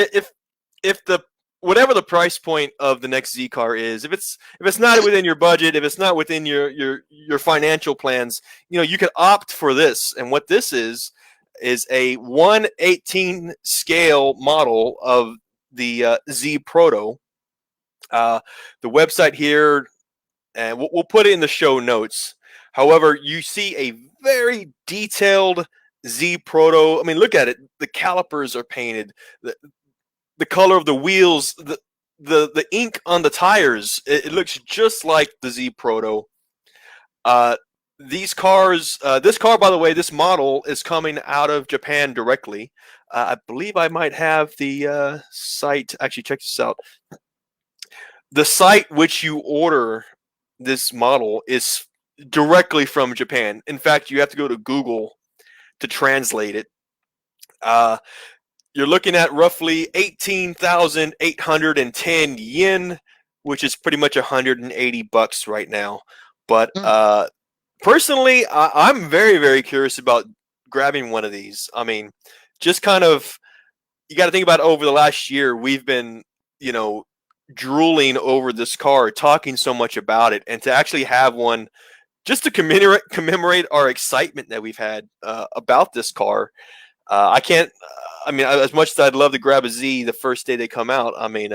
if the whatever the price point of the next Z car is, if it's not within your budget, if it's not within your financial plans, you know, you can opt for this. And what this is a 1/18 scale model of the Z Proto. The website here, and we'll put it in the show notes. However, you see a very detailed Z Proto. I mean, look at it. The calipers are painted. The color of the wheels, the ink on the tires, it looks just like the Z Proto. These cars, this car, by the way, this model is coming out of Japan directly. I believe I might have the site. Actually, check this out. The site which you order this model is directly from Japan. In fact, you have to go to Google to translate it. You're looking at roughly 18,810 yen, which is pretty much $180 right now. But personally, I'm very, very curious about grabbing one of these. I mean, just kind of, you got to think about over the last year, we've been, you know, drooling over this car, talking so much about it, and to actually have one just to commemorate our excitement that we've had about this car. I mean, as much as I'd love to grab a Z the first day they come out, I mean,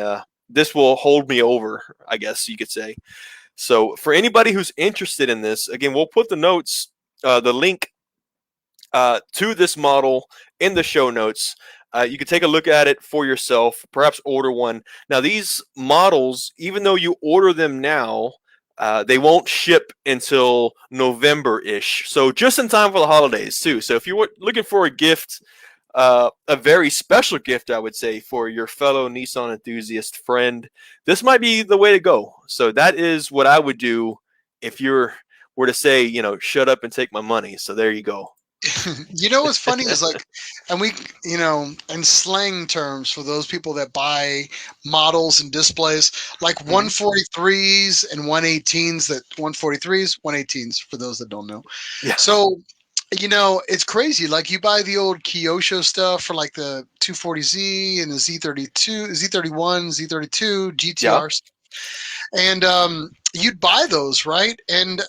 this will hold me over, I guess you could say. So for anybody who's interested in this, again, we'll put the notes, the link to this model in the show notes. You can take a look at it for yourself, perhaps order one. Now, these models, even though you order them now, they won't ship until November-ish. So just in time for the holidays, too. So if you're looking for a gift, a very special gift, I would say, for your fellow Nissan enthusiast friend, this might be the way to go. So that is what I would do if you were to say, you know, shut up and take my money. So there you go. You know what's funny is, like, and we, you know, in slang terms, for those people that buy models and displays, like 143s and 118s, that 143s, 118s, for those that don't know. Yeah. So, you know, it's crazy. Like, you buy the old Kyosho stuff for like the 240Z and the Z32, Z31, Z32, GTRs. And you'd buy those, right? And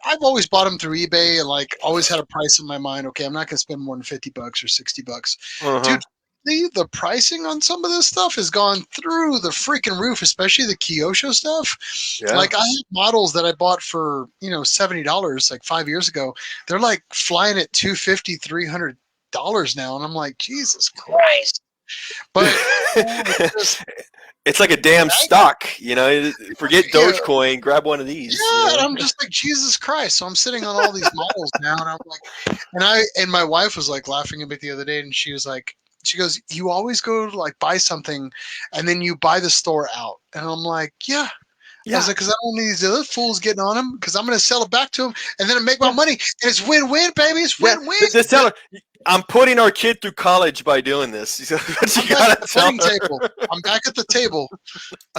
I've always bought them through eBay, and like always had a price in my mind. Okay, I'm not gonna spend more than $50 or $60. Dude, the pricing on some of this stuff has gone through the freaking roof, especially the Kyosho stuff. Yeah. Like I have models that I bought for, $70 like 5 years ago. They're like flying at $250, $300 now. And I'm like, Jesus Christ. But it's just, It's like a damn stock, Forget yeah, Dogecoin, grab one of these. yeah, and I'm just like, Jesus Christ. So I'm sitting on all these models now, and I'm like, and my wife was like laughing a bit the other day, and she goes, you always go to like buy something, and then you buy the store out, and I'm like, yeah. I was like, because I don't need these other fools getting on them, because I'm going to sell it back to them, and then I make my money, and it's win-win, baby. It's win-win. Just tell her, I'm putting our kid through college by doing this. I'm back at the table. I'm back at the table,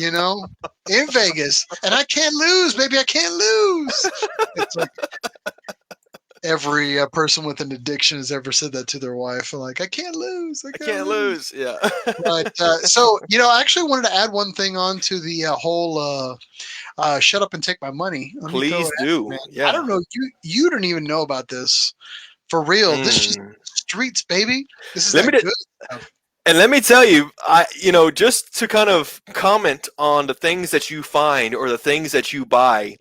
in Vegas, and I can't lose, baby. I can't lose. It's like every person with an addiction has ever said that to their wife. Like, I can't lose. I can't lose. Yeah. But so, I actually wanted to add one thing on to the whole shut up and take my money. Please do. Yeah. I don't know. You don't even know about this. For real. This is just streets, baby. This is good stuff. And let me tell you, just to kind of comment on the things that you find or the things that you buy,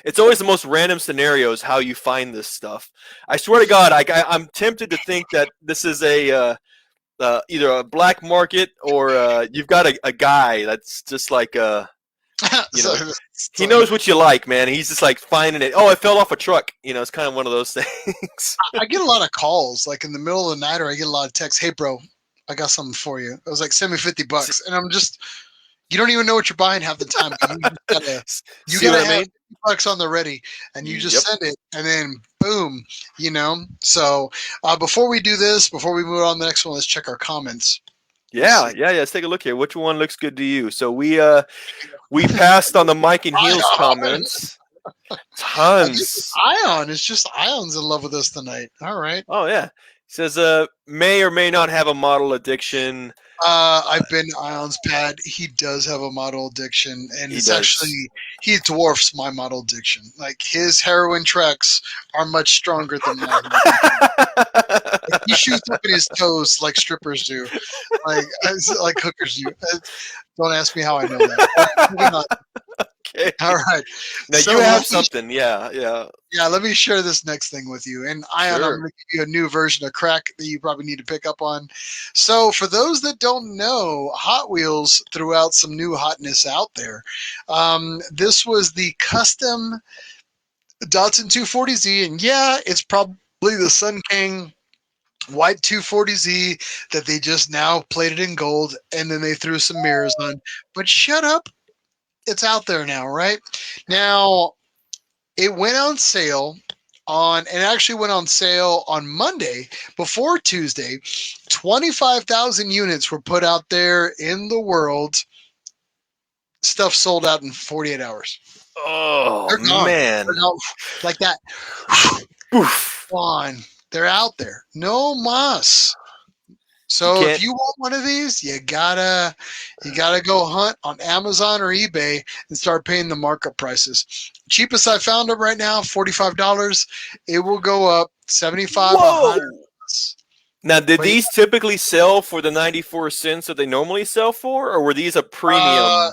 it's always the most random scenarios how you find this stuff. I swear to God, I'm tempted to think that this is either a black market or you've got a guy that's just like he knows what you like, man. He's just like finding it. Oh, it fell off a truck. It's kind of one of those things. I get a lot of calls, like in the middle of the night, or I get a lot of texts. Hey, bro, I got something for you. I was like, send me $50, and I'm just. You don't even know what you're buying half the time. You gotta have $50 on the ready, and you just send it, and then boom, So before we do this, before we move on to the next one, let's check our comments. Yeah. Let's take a look here. Which one looks good to you? So we passed on the Mike and Heels comments. Tons. Ion is just Ion's in love with us tonight. All right. Oh yeah. He says may or may not have a model addiction. I've been Ion's pad. He does have a model addiction, and he dwarfs my model addiction. Like his heroin treks are much stronger than mine. Like, he shoots up in his toes like strippers do, like hookers do. Don't ask me how I know that. Okay. All right. Now you have something. Yeah. Yeah, let me share this next thing with you. And Ion, I'm going to give you a new version of crack that you probably need to pick up on. So for those that don't know, Hot Wheels threw out some new hotness out there. This was the custom Datsun 240Z. And yeah, it's probably the Sun King white 240Z that they just now plated in gold. And then they threw some mirrors on. But shut up. It's out there now, right? Now, it went on sale and actually went on sale on Monday before Tuesday. 25,000 units were put out there in the world. Stuff sold out in 48 hours. Oh, man. They're gone. Like that. On. They're out there. No mas. So if you want one of these, you gotta go hunt on Amazon or eBay and start paying the markup prices. Cheapest I found them right now, $45. It will go up $75. $100. Now, did these typically sell for the 94 cents that they normally sell for, or were these a premium?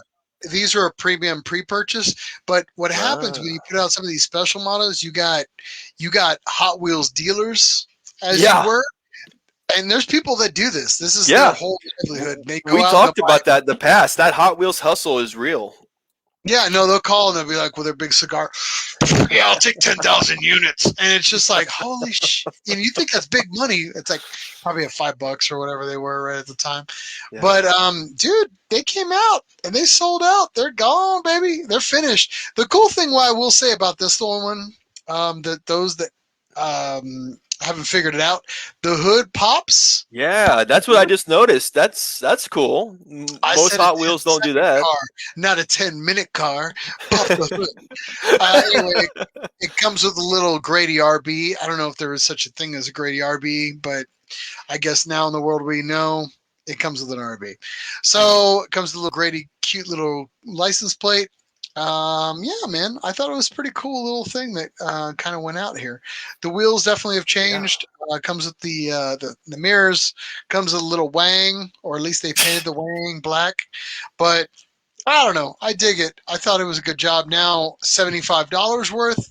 These are a premium pre-purchase. But what happens when you put out some of these special models? You got Hot Wheels dealers, as you were. And there's people that do this. This is their whole livelihood. We talked about that in the past. That Hot Wheels hustle is real. Yeah, no, they'll call and they'll be like with their big cigar, yeah, I'll take 10,000 units. And it's just like, holy shit. And you think that's big money. It's like probably at $5 or whatever they were right at the time. Yeah. But, dude, they came out and they sold out. They're gone, baby. They're finished. The cool thing what I will say about this one, that those that haven't figured it out, the hood pops. Yeah, that's what I just noticed. That's cool. Most Hot Wheels don't do that. Car, not a 10-minute car. Pop the hood. Anyway, it comes with a little Grady RB. I don't know if there is such a thing as a Grady RB, but I guess now in the world we know it comes with an RB. So it comes with a little Grady cute little license plate. Yeah, man, I thought it was a pretty cool little thing that kind of went out here. The wheels definitely have Yeah. changed. Comes with the mirrors, comes with a little wang, or at least they painted the wang black. But I don't know. I dig it. I thought it was a good job. Now $75 worth.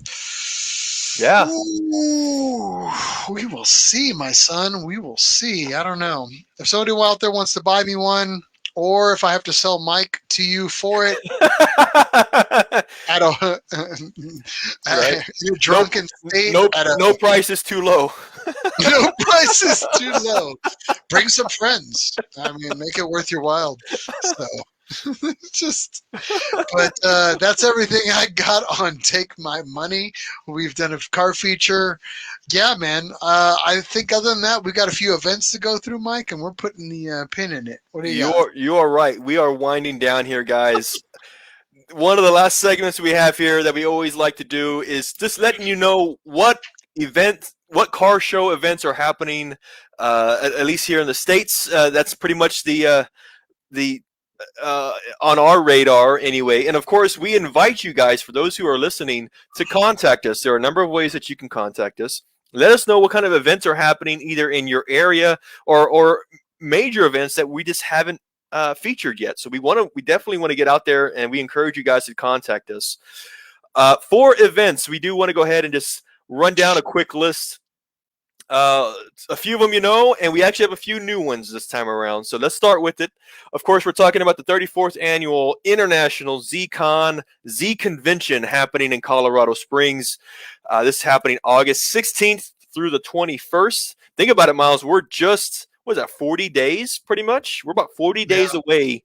Yeah. Ooh, we will see, my son. We will see. I don't know if somebody out there wants to buy me one, or if I have to sell Mike to you for it. At a Right. in a No, drunken state no, at a no price is too low. no price is too low. Bring some friends. I mean, make it worth your while. So just but that's everything I got on Take My Money. We've done a car feature. Yeah, man. I think other than that, we got a few events to go through, Mike, and we're putting the pin in it. What do you got? You are right. We are winding down here, guys. One of the last segments we have here that we always like to do is just letting you know what car show events are happening, at least here in the States. That's pretty much the on our radar anyway. And of course, we invite you guys, for those who are listening, to contact us. There are a number of ways that you can contact us. Let us know what kind of events are happening either in your area or major events that we just haven't featured yet. So we definitely want to get out there, and we encourage you guys to contact us. For events, we do want to go ahead and just run down a quick list. A few of them, and we actually have a few new ones this time around. So let's start with it. Of course, we're talking about the 34th annual International Z-Con Z Convention happening in Colorado Springs. This is happening August 16th through the 21st. Think about it, Miles. We're just, 40 days pretty much? We're about 40 days away.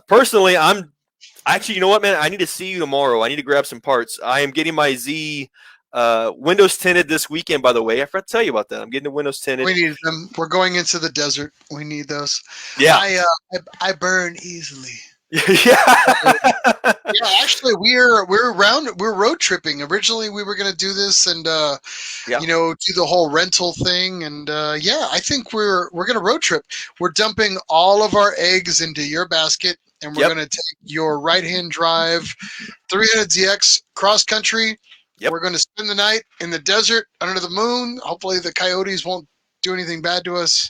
Personally, I'm actually, you know what, man? I need to see you tomorrow. I need to grab some parts. I am getting my Z windows tinted this weekend, by the way. I forgot to tell you about that. I'm getting the windows tinted. We need them. We're going into the desert. We need those. Yeah. I burn easily. Yeah. Yeah, actually, we're road tripping. Originally, we were going to do this and do the whole rental thing. And I think we're going to road trip. We're dumping all of our eggs into your basket, and we're going to take your right-hand drive 300ZX cross country. Yep. We're going to spend the night in the desert under the moon. Hopefully, the coyotes won't do anything bad to us.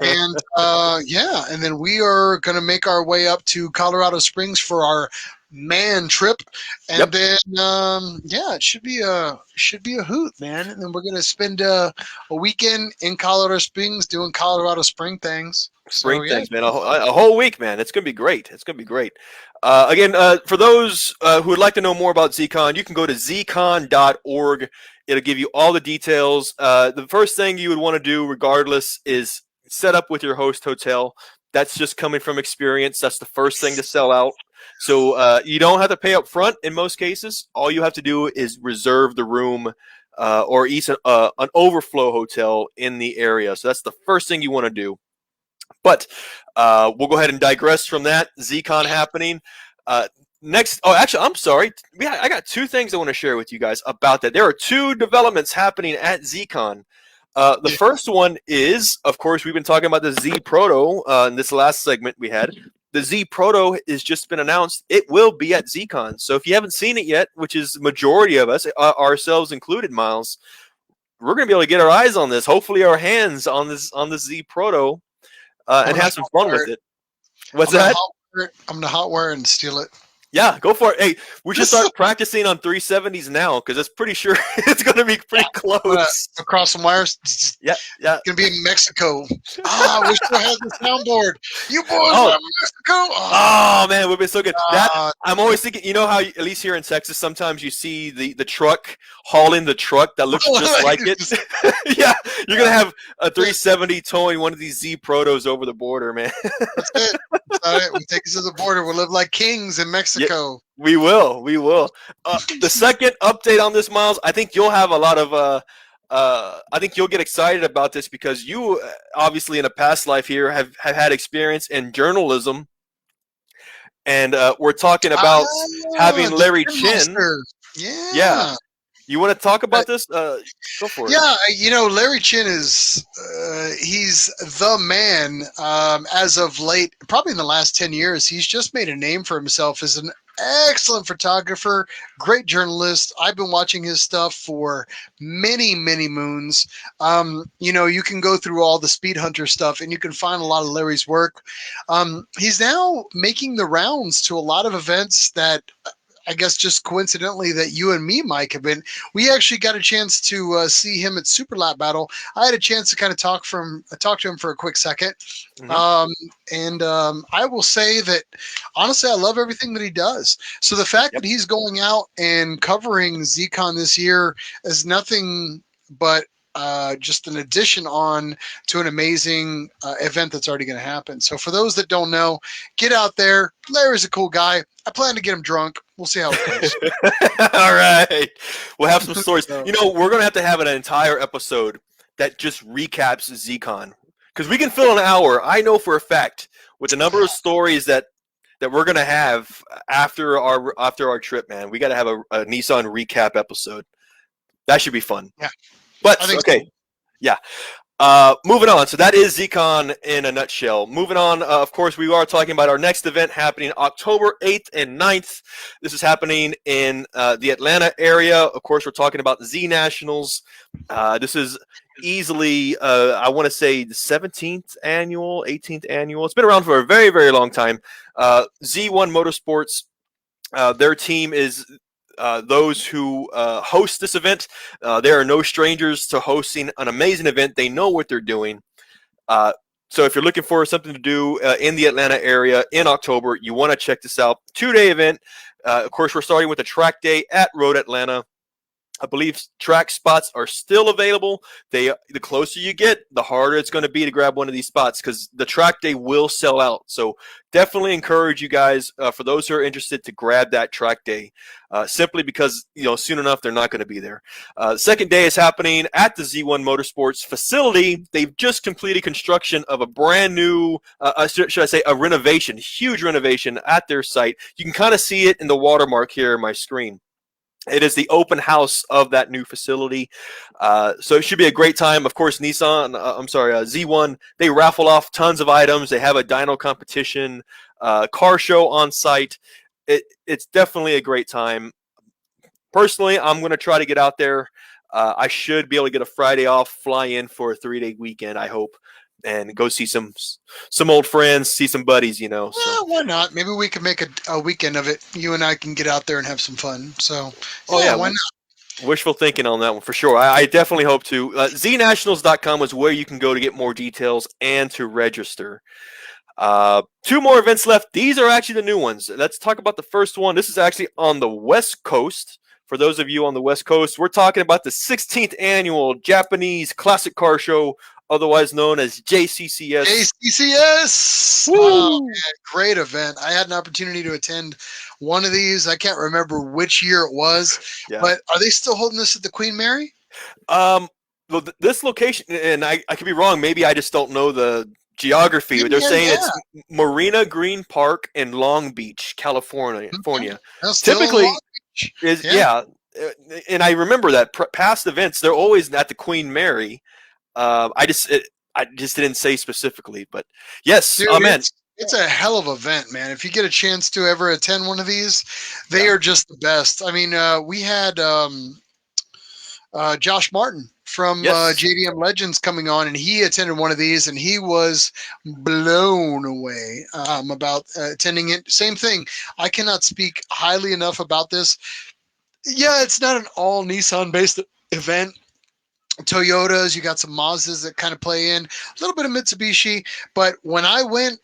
And and then we are going to make our way up to Colorado Springs for our man trip, and then it should be a hoot, man. And then we're going to spend a weekend in Colorado Springs doing Colorado Spring things. Spring things, man. A whole week, man. It's going to be great. It's going to be great. Again, for those who would like to know more about ZCon, you can go to zcon.org. It'll give you all the details. The first thing you would want to do, regardless, is set up with your host hotel. That's just coming from experience. That's the first thing to sell out. So you don't have to pay up front in most cases. All you have to do is reserve the room or an overflow hotel in the area. So that's the first thing you want to do. But we'll go ahead and digress from that. ZCon happening. Next, actually, I'm sorry. I got two things I want to share with you guys about that. There are two developments happening at ZCon. The first one is, of course, we've been talking about the Z Proto in this last segment we had. The Z Proto has just been announced. It will be at ZCon. So if you haven't seen it yet, which is the majority of us, ourselves included, Miles, we're going to be able to get our eyes on this, hopefully our hands on this Z Proto, and have some fun with it. What's that? I'm going to hotwire and steal it. Yeah, go for it. Hey, we should start practicing on 370s now because it's pretty sure it's going to be pretty close. Across some wires. Yeah. It's going to be in Mexico. I wish I had the soundboard. You boys are in Mexico. Oh, man, it would be so good. I'm always thinking, you know how, at least here in Texas, sometimes you see the truck hauling the truck that looks just like it. Yeah, you're going to have a 370 towing one of these Z Protos over the border, man. That's it. That's it. We take us to the border. We'll live like kings in Mexico. Yeah, we will. The second update on this, Miles, I think you'll have a lot of I think you'll get excited about this because you obviously in a past life here have had experience in journalism, and we're talking about having Larry Chin. Yeah. You want to talk about this? Go for it. Yeah, Larry Chin is he's the man as of late. Probably in the last 10 years, he's just made a name for himself as excellent photographer, great journalist. I've been watching his stuff for many, many moons. You can go through all the Speed Hunter stuff and you can find a lot of Larry's work. He's now making the rounds to a lot of events that I guess just coincidentally that you and me, Mike, have been. We actually got a chance to see him at Super Lap Battle. I had a chance to kind of talk to him for a quick second, and I will say that honestly, I love everything that he does. So the fact that he's going out and covering ZCon this year is nothing but just an addition on to an amazing event that's already going to happen. So for those that don't know, get out there. Larry's a cool guy. I plan to get him drunk. We'll see how it goes. All right. We'll have some stories. So- We're going to have an entire episode that just recaps ZCon because we can fill an hour. I know for a fact with the number of stories that we're going to have after our trip, man. We got to have a Nissan recap episode. That should be fun. Yeah. But okay. So. Yeah. Moving on. So that is ZCon in a nutshell. Moving on, of course, we are talking about our next event happening October 8th and 9th. This is happening in the Atlanta area. Of course, we're talking about the Z Nationals. This is easily, I want to say, the 17th annual, 18th annual. It's been around for a very, very long time. Z1 Motorsports, their team is those who host this event. There are no strangers to hosting an amazing event. They know what they're doing. So if you're looking for something to do in the Atlanta area in October, you want to check this out. 2-day event. Of course, we're starting with a track day at Road Atlanta. I believe track spots are still available. The closer you get, the harder it's going to be to grab one of these spots because the track day will sell out. So definitely encourage you guys, for those who are interested, to grab that track day simply because, soon enough, they're not going to be there. Second day is happening at the Z1 Motorsports facility. They've just completed construction of a brand new, should I say, a renovation, huge renovation at their site. You can kind of see it in the watermark here on my screen. It is the open house of that new facility. So it should be a great time. Of course, Z1, they raffle off tons of items. They have a dyno competition, car show on site. It's definitely a great time. Personally, I'm going to try to get out there. I should be able to get a Friday off, fly in for a 3-day weekend, I hope, and go see some old friends, see some buddies, So. Well, why not? Maybe we can make a weekend of it. You and I can get out there and have some fun. So, why not? Wishful thinking on that one for sure. I definitely hope to. Znationals.com is where you can go to get more details and to register. 2 more events left. These are actually the new ones. Let's talk about the first one. This is actually on the West Coast. For those of you on the West Coast, we're talking about the 16th annual Japanese Classic Car Show, otherwise known as JCCS. JCCS! Oh, man, great event. I had an opportunity to attend one of these. I can't remember which year it was, but are they still holding this at the Queen Mary? Well, this location, and I could be wrong. Maybe I just don't know the geography. But they're saying it's Marina Green Park in Long Beach, California. Typically, and I remember that past events, they're always at the Queen Mary. I just didn't say specifically, but yes, dude, man. It's a hell of an event, man. If you get a chance to ever attend one of these, they are just the best. I mean, we had Josh Martin from JDM Legends coming on, and he attended one of these, and he was blown away about attending it. Same thing. I cannot speak highly enough about this. Yeah, it's not an all Nissan-based event. Toyotas, you got some Mazdas that kind of play in, a little bit of Mitsubishi, but when I went,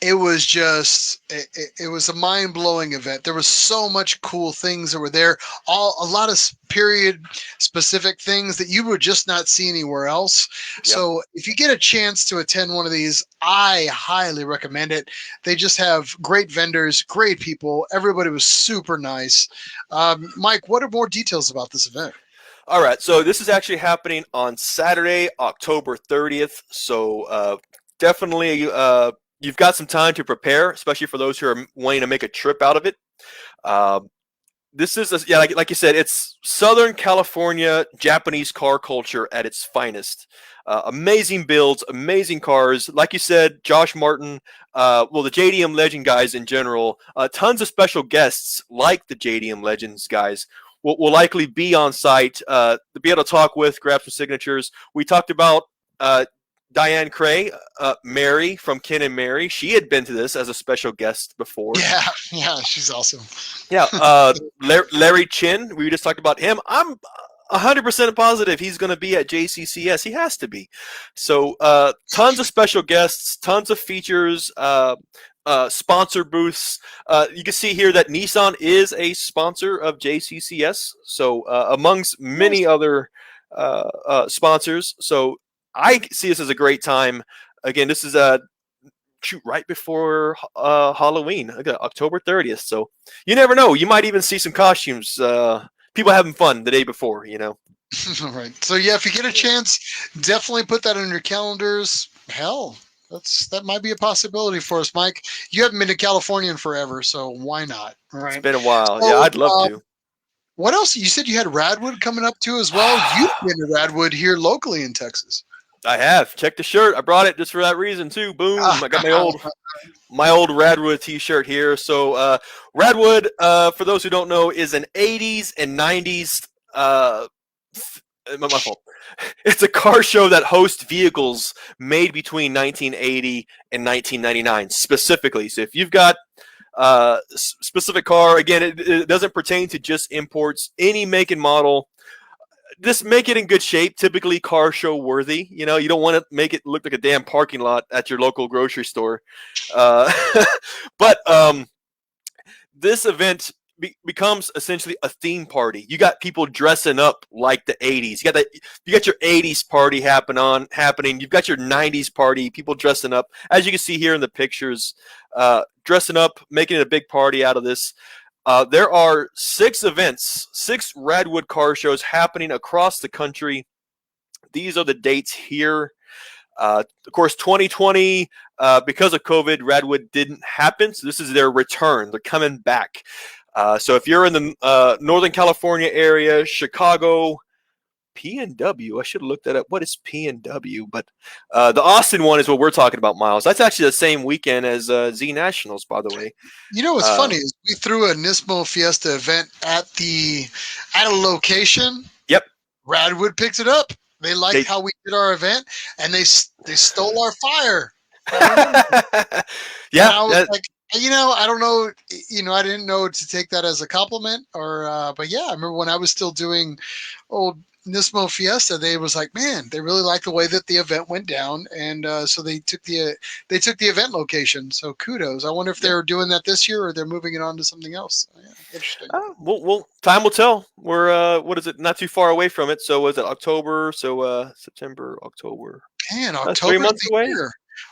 it was just, it was a mind-blowing event. There was so much cool things that were there, a lot of period-specific things that you would just not see anywhere else. Yep. So if you get a chance to attend one of these, I highly recommend it. They just have great vendors, great people. Everybody was super nice. Mike, what are more details about this event? All right, so this is actually happening on Saturday, October 30th. So definitely you've got some time to prepare, especially for those who are wanting to make a trip out of it. This is yeah, like you said, it's Southern California Japanese car culture at its finest. Amazing builds, amazing cars. Like you said, Josh Martin, the JDM Legend guys in general, tons of special guests like the JDM Legends guys will likely be on site to be able to talk with, grab some signatures. We talked about Diane Cray, Mary from Ken and Mary. She had been to this as a special guest before. Yeah, she's awesome. Yeah, Larry Chin, we just talked about him. I'm 100% positive he's going to be at JCCS. He has to be. So tons of special guests, tons of features, sponsor booths. You can see here that Nissan is a sponsor of JCCS. So amongst many other sponsors. So I see this as a great time. Again, this is right before Halloween, October 30th. So you never know. You might even see some costumes. People having fun the day before, All right. So yeah, if you get a chance, definitely put that on your calendars. Hell, that might be a possibility for us, Mike. You haven't been to California in forever, so why not? All right. It's been a while. So, yeah, I'd love to. What else? You said you had Radwood coming up too as well. You've been to Radwood here locally in Texas. I have. Check the shirt. I brought it just for that reason too. Boom! I got my old Radwood T-shirt here. So Radwood, for those who don't know, is an '80s and '90s. My fault. It's a car show that hosts vehicles made between 1980 and 1999 specifically. So if you've got specific car, again, it doesn't pertain to just imports. Any make and model. Just make it in good shape, typically car show worthy. You don't want to make it look like a damn parking lot at your local grocery store. But this event becomes essentially a theme party. You got people dressing up like the 80s. You got your 80s party happening. You've got your 90s party, people dressing up. As you can see here in the pictures, dressing up, making it a big party out of this. There are 6 Radwood car shows happening across the country. These are the dates here. Of course, 2020, because of COVID, Radwood didn't happen. So this is their return. They're coming back. So if you're in the Northern California area, Chicago, PNW, I should have looked that up. What is PNW? But the Austin one is what we're talking about, Miles. That's actually the same weekend as Z Nationals, by the way. You know what's funny is we threw a Nismo Fiesta event at a location. Yep. Radwood picked it up. They liked how we did our event, and they stole our fire. Yeah. I was like, I don't know. I didn't know to take that as a compliment but yeah, I remember when I was still doing old Nismo Fiesta, they was like, man, they really liked the way that the event went down, and so they took the event location. So kudos. I wonder if they're doing that this year or they're moving it on to something else. Yeah, interesting. Well, time will tell. We're what is it? Not too far away from it. So was it October? So September, October. Man, October's 3 months away. Year.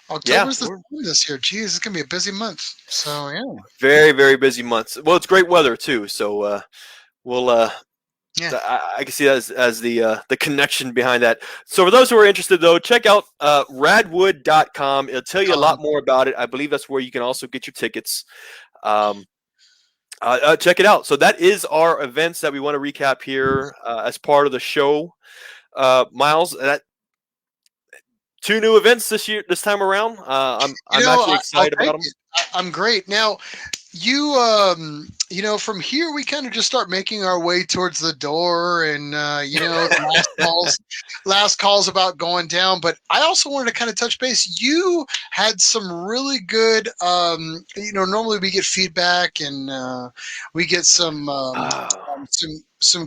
October's the time this year. Jeez, it's gonna be a busy month. So yeah. Very, very busy months. Well, it's great weather too. So we'll. Yeah. I can see that as the connection behind that. So for those who are interested, though, check out radwood.com. It'll tell you a lot more about it. I believe that's where you can also get your tickets. Check it out. So that is our events that we want to recap here as part of the show. Miles, 2 new events this time around. I'm actually excited about them. I'm great. Now, you from here we kind of just start making our way towards the door, and last calls about going down. But I also wanted to kind of touch base. You had some really good, normally we get feedback and we get some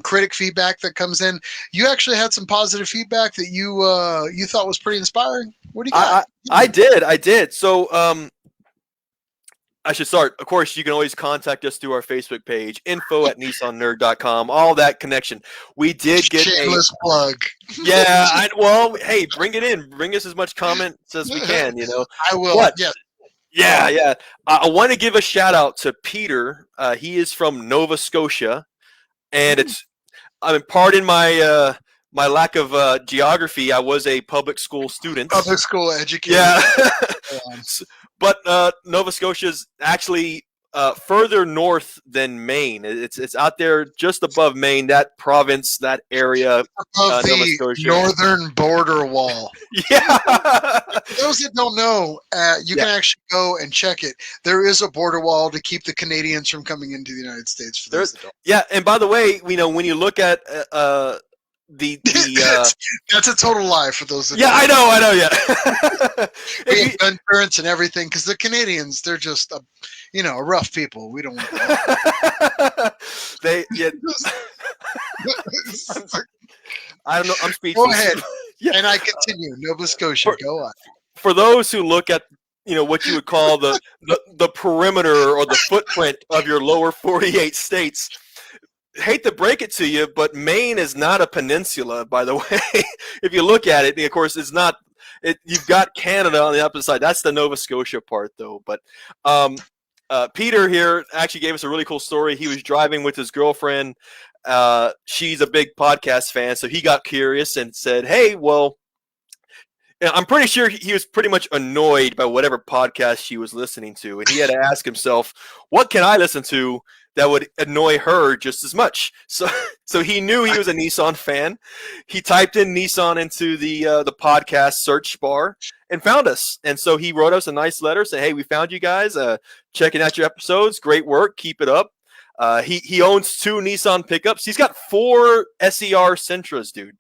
critic feedback that comes in. You actually had some positive feedback that you thought was pretty inspiring. What do you got? I did. So I should start. Of course, you can always contact us through our Facebook page, info@nissannerd.com, all that connection. We did get shameless plug. Yeah, hey, bring it in. Bring us as much comments as we can, I will. But, yeah. I want to give a shout out to Peter. He is from Nova Scotia, and pardon my my lack of geography. I was a public school student. Public school educator. Yeah. But Nova Scotia is actually further north than Maine. It's out there just above Maine, that province, that area, Above Nova the Scotia. northern border wall. Yeah. For those that don't know, you can actually go and check it. There is a border wall to keep the Canadians from coming into the United States. For those that don't. Yeah, and by the way, when you look at the that's a total lie for those that yeah, don't. I know, yeah. We have gun parents and everything because the Canadians, they're just a rough people. We don't want that. I don't know. I'm speechless. Go ahead. Yeah. And I continue. Nova Scotia, go on. For those who look at what you would call the perimeter or the footprint of your lower 48 states, hate to break it to you, but Maine is not a peninsula, by the way. If you look at it, of course, it's not. You've got Canada on the opposite side. That's the Nova Scotia part, though. But Peter here actually gave us a really cool story. He was driving with his girlfriend. She's a big podcast fan, so he got curious and said, hey, well, I'm pretty sure he was pretty much annoyed by whatever podcast she was listening to, and he had to ask himself, what can I listen to that would annoy her just as much? So he knew he was a Nissan fan. He typed in Nissan into the podcast search bar and found us. And so he wrote us a nice letter saying, hey, we found you guys, checking out your episodes. Great work. Keep it up. He owns 2 Nissan pickups. He's got 4 SER Sentras, dude.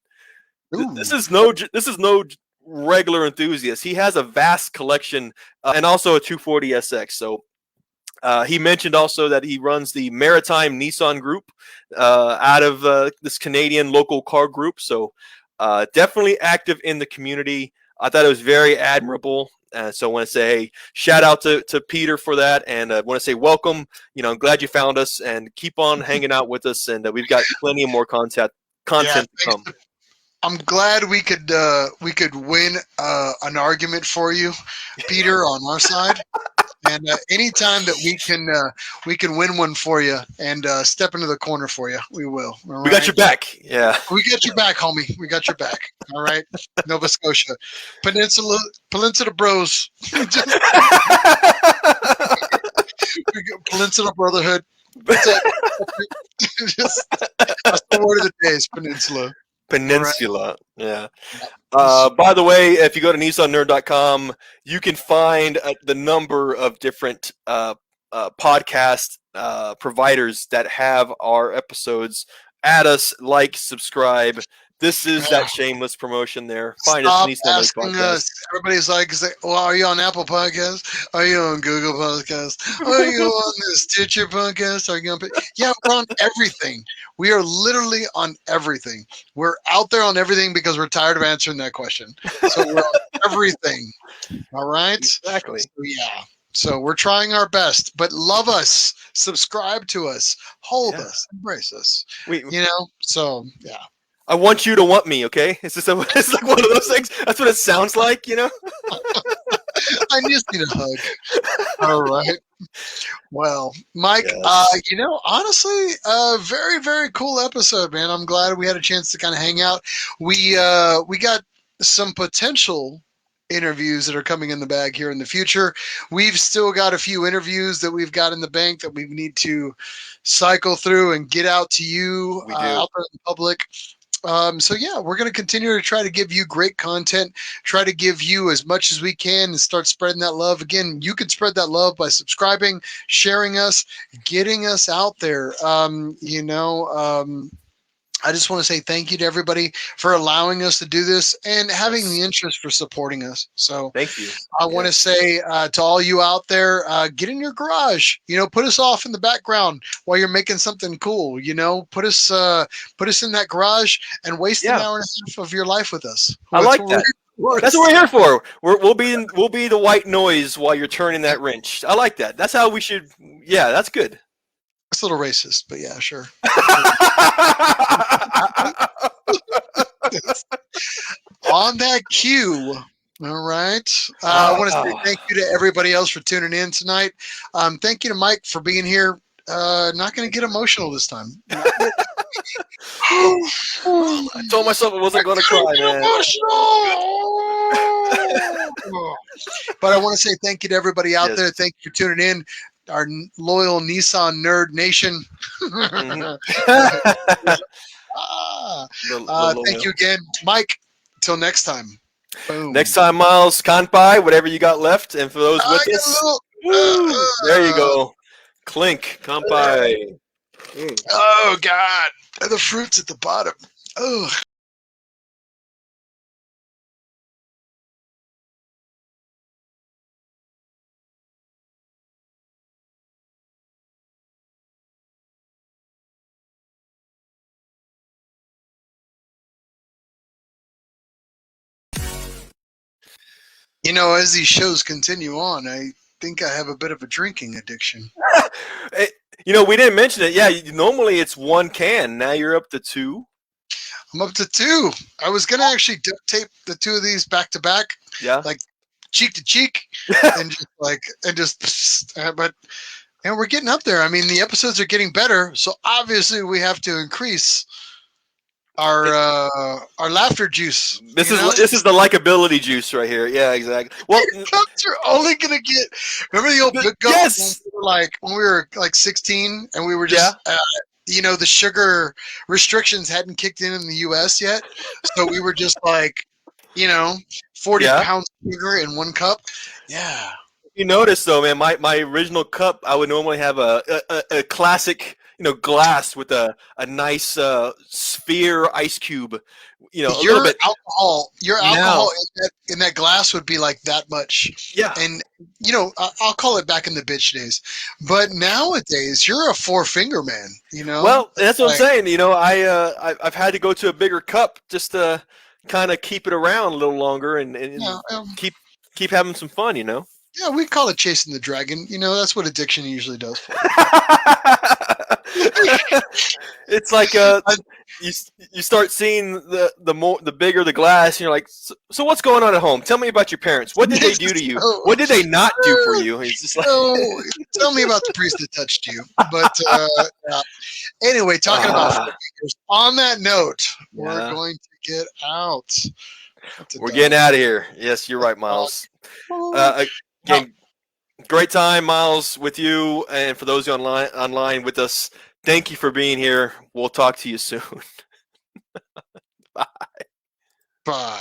This is no regular enthusiast. He has a vast collection and also a 240 SX. So he mentioned also that he runs the Maritime Nissan group out of this Canadian local car group. So definitely active in the community. I thought it was very admirable. So I want to say, hey, shout out to Peter for that. And I want to say welcome. I'm glad you found us and keep on hanging out with us. And we've got plenty of more content to come. I'm glad we could win an argument for you, Peter, on our side. And anytime that we can win one for you and step into the corner for you, we will. We got your back. Yeah. We got your back, homie. We got your back. All right. Nova Scotia. Peninsula Bros. Peninsula Brotherhood. That's the word of the day is Peninsula. Peninsula. Right. Yeah. By the way, if you go to NissanNerd.com, you can find the number of different podcast providers that have our episodes. Add us, like, subscribe. This is that shameless promotion there. Find Stop us. asking us. Everybody's like, well, are you on Apple Podcasts? Are you on Google Podcasts? Are you on the Stitcher Podcast? Are you on? Yeah, we're on everything. We are literally on everything. We're out there on everything because we're tired of answering that question. So we're on everything. All right? Exactly. So, yeah. So we're trying our best, but love us, subscribe to us, hold us, embrace us. So yeah. I want you to want me, okay? It's like one of those things. That's what it sounds like, I just need a hug. All right. Well, Mike, honestly, very, very cool episode, man. I'm glad we had a chance to kind of hang out. We got some potential interviews that are coming in the bag here in the future. We've still got a few interviews that we've got in the bank that we need to cycle through and get out to you out there in the public. So yeah, we're going to continue to try to give you great content, try to give you as much as we can and start spreading that love. Again, you can spread that love by subscribing, sharing us, getting us out there. I just want to say thank you to everybody for allowing us to do this and having the interest for supporting us. So thank you. I want to say to all you out there, get in your garage, put us off in the background while you're making something cool, put us in that garage and waste an hour and a half of your life with us. I like that. That's what we're here for. We'll be the white noise while you're turning that wrench. I like that. That's how we should. Yeah, that's good. It's a little racist, but yeah, sure. On that cue, all right. I want to say thank you to everybody else for tuning in tonight. Thank you to Mike for being here. Not going to get emotional this time. I told myself I wasn't going to cry, man. But I want to say thank you to everybody out there. Thank you for tuning in. loyal Nissan nerd nation. Mhm. Thank you again, Mike. Till next time. Boom. Next time, Miles, Kanpai, whatever you got left, and for those I with got a us, little. woo, there you go. Clink, Kanpai. Oh God, the fruits at the bottom. Oh. You know, as these shows continue on, I think I have a bit of a drinking addiction. Hey, we didn't mention it. Yeah, normally it's one can. Now you're up to two. I'm up to 2. I was gonna actually duct tape the 2 of these back to back, Yeah. like cheek to cheek, and but we're getting up there. I mean, the episodes are getting better, so obviously we have to increase our laughter juice. This is the likability juice right here. Yeah, exactly. Well, Cups are only gonna get. Remember the old big cup yes. when we were like 16 and we were just the sugar restrictions hadn't kicked in the U.S. yet, so we were just like 40 pounds of sugar in one cup. Yeah. You notice though, man, my original cup, I would normally have a classic, glass with a nice sphere ice cube, a little bit. Your alcohol in that glass would be like that much. Yeah. And I'll call it back in the bitch days, but nowadays you're a 4-finger man. Well, that's what I'm saying. I've had to go to a bigger cup just to kind of keep it around a little longer and keep having some fun. Yeah, we call it chasing the dragon. That's what addiction usually does for It's like you start seeing the bigger the glass, and you're like, so what's going on at home? Tell me about your parents. What did they do to you? What did they not do for you? It's just like, tell me about the priest that touched you. But anyway, talking about 4 fingers. On that note, we're going to get out. We're getting out of here. Yes, you're right, Miles. Again, great time, Miles, with you, and for those online with us. Thank you for being here. We'll talk to you soon. Bye. Bye.